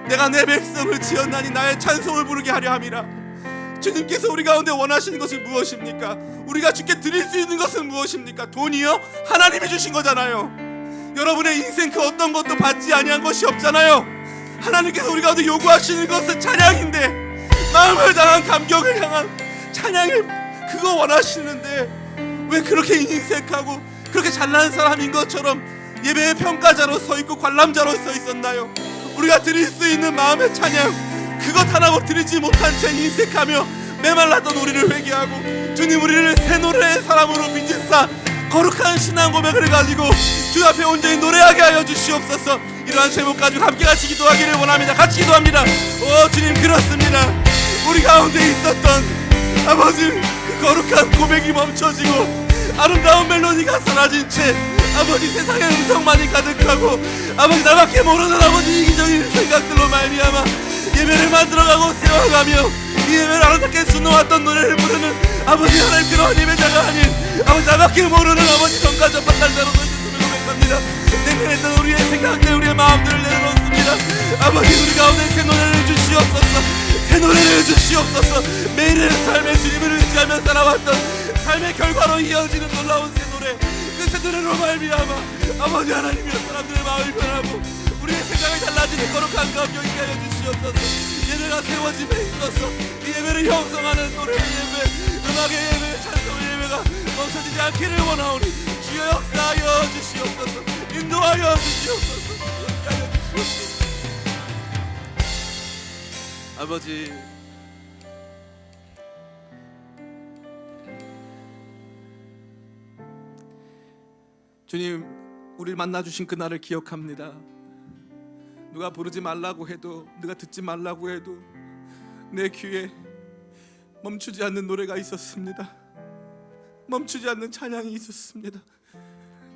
내가 내 백성을 지었나니 나의 찬송을 부르게 하려 함이라. 주님께서 우리 가운데 원하시는 것은 무엇입니까? 우리가 주께 드릴 수 있는 것은 무엇입니까? 돈이요? 하나님이 주신 거잖아요. 여러분의 인생 그 어떤 것도 받지 아니한 것이 없잖아요. 하나님께서 우리 가운데 요구하시는 것은 찬양인데, 마음을 당한 감격을 향한 찬양을 그거 원하시는데 왜 그렇게 인색하고 그렇게 잘난 사람인 것처럼 예배의 평가자로 서 있고 관람자로 서 있었나요? 우리가 드릴 수 있는 마음의 찬양 그것 하나도 드리지 못한 채 인색하며 메말랐던 우리를 회개하고 주님 우리를 새 노래의 사람으로 빚으사 거룩한 신앙 고백을 가지고 주 앞에 온전히 노래하게 하여 주시옵소서. 이러한 제목 가지고 함께 같이 기도하기를 원합니다. 같이 기도합니다. 오 주님, 그렇습니다. 우리 가운데 있었던 아버지 그 거룩한 고백이 멈춰지고 아름다운 멜로디가 사라진 채 아버지 세상의 음성만이 가득하고 아버지 나밖에 모르는 아버지 이기적인 생각들로 말미암아 예배를 만들어가고 세워가며 이 예배를 아름답게 수놓았던 노래를 부르는 아버지 하나님 그런 예배자가 아닌 아버지 나밖에 모르는 아버지 성과 전파달자로 있음을 고백합니다. 냉랭했던 우리의 생각들 우리의 마음들을 내려놓습니다. 아버지 우리 가운데 새 노래를 주시옵소서. 새 노래를 주시옵소서. 매일의 삶의 주님을 의지하며 살아왔던 삶의 결과로 이어지는 놀라운 새 노래, 그 새 노래로 말미암아 아버지 하나님이여 사람들의 마음이 변하고 우리의 생각이 달라지는 거룩한 감격이 하여 주시옵소서. 예배가 세워짐에 있어서 이 예배를 형성하는 노래의 예배, 음악의 예배, 찬송의 예배가 멈춰지지 않기를 원하오니 주여 역사하여 주시옵소서. 인도하여 주시옵소서. 역사하여 주시옵소서. 아버지 주님, 우리를 만나주신 그날을 기억합니다. 누가 부르지 말라고 해도, 누가 듣지 말라고 해도 내 귀에 멈추지 않는 노래가 있었습니다. 멈추지 않는 찬양이 있었습니다.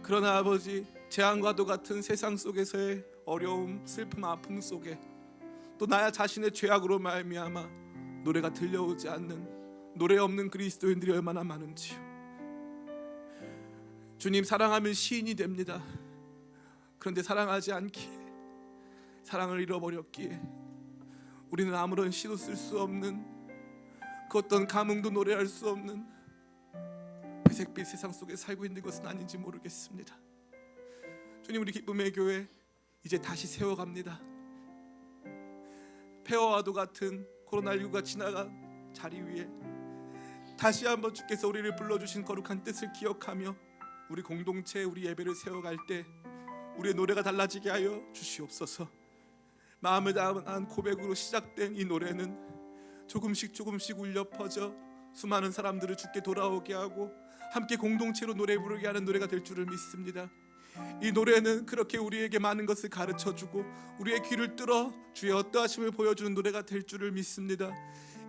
그러나 아버지, 재앙과도 같은 세상 속에서의 어려움, 슬픔, 아픔 속에 또 나 자신의 죄악으로 말미암아 노래가 들려오지 않는, 노래 없는 그리스도인들이 얼마나 많은지요. 주님, 사랑하면 시인이 됩니다. 그런데 사랑하지 않기에, 사랑을 잃어버렸기에 우리는 아무런 시도 쓸 수 없는, 그 어떤 감흥도 노래할 수 없는 회색빛 세상 속에 살고 있는 것은 아닌지 모르겠습니다. 주님, 우리 기쁨의 교회 이제 다시 세워갑니다. 폐허와도 같은 코로나19가 지나간 자리 위에 다시 한번 주께서 우리를 불러주신 거룩한 뜻을 기억하며 우리 공동체, 우리 예배를 세워갈 때 우리의 노래가 달라지게 하여 주시옵소서. 마음을 다한 고백으로 시작된 이 노래는 조금씩 울려 퍼져 수많은 사람들을 주께 돌아오게 하고 함께 공동체로 노래 부르게 하는 노래가 될 줄을 믿습니다. 이 노래는 그렇게 우리에게 많은 것을 가르쳐주고 우리의 귀를 뚫어 주의 어떠하심을 보여주는 노래가 될 줄을 믿습니다.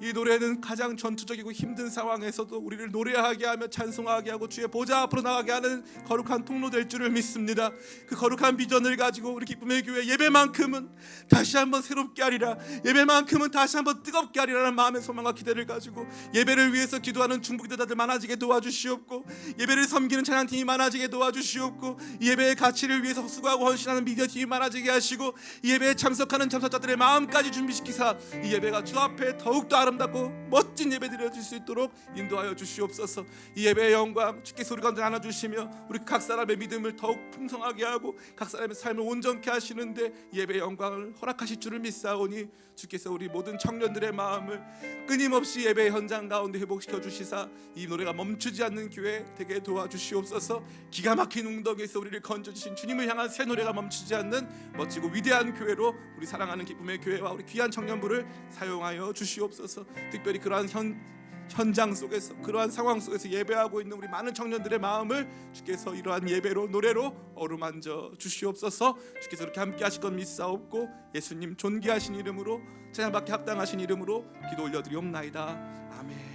이 노래는 가장 전투적이고 힘든 상황에서도 우리를 노래하게 하며 찬송하게 하고 주의 보좌 앞으로 나가게 하는 거룩한 통로 될 줄을 믿습니다. 그 거룩한 비전을 가지고 우리 기쁨의 교회 예배만큼은 다시 한번 새롭게 하리라, 예배만큼은 다시 한번 뜨겁게 하리라는 마음의 소망과 기대를 가지고 예배를 위해서 기도하는 중보기도자들 많아지게 도와주시옵고, 예배를 섬기는 찬양팀이 많아지게 도와주시옵고, 이 예배의 가치를 위해서 수고하고 헌신하는 미디어팀이 많아지게 하시고, 이 예배에 참석하는 참석자들의 마음까지 준비시키사 이 예배가 주 앞에 더욱더 아름답고 멋진 예배 드려질 수 있도록 인도하여 주시옵소서. 이 예배의 영광 주께서 우리 가운데 나눠주시며 우리 각 사람의 믿음을 더욱 풍성하게 하고 각 사람의 삶을 온전케 하시는데 예배의 영광을 허락하실 줄을 믿사오니 주께서 우리 모든 청년들의 마음을 끊임없이 예배 현장 가운데 회복시켜 주시사 이 노래가 멈추지 않는 교회 되게 도와주시옵소서. 기가 막힌 웅덩이에서 우리를 건져주신 주님을 향한 새 노래가 멈추지 않는 멋지고 위대한 교회로 우리 사랑하는 기쁨의 교회와 우리 귀한 청년부를 사용하여 주시옵소서. 특별히 그러한 현장 속에서 그러한 상황 속에서 예배하고 있는 우리 많은 청년들의 마음을 주께서 이러한 예배로 노래로 어루만져 주시옵소서. 주께서 이렇게 함께 하실 것 믿사옵고 예수님 존귀하신 이름으로 찬양받기 합당하신 이름으로 기도 올려드리옵나이다. 아멘.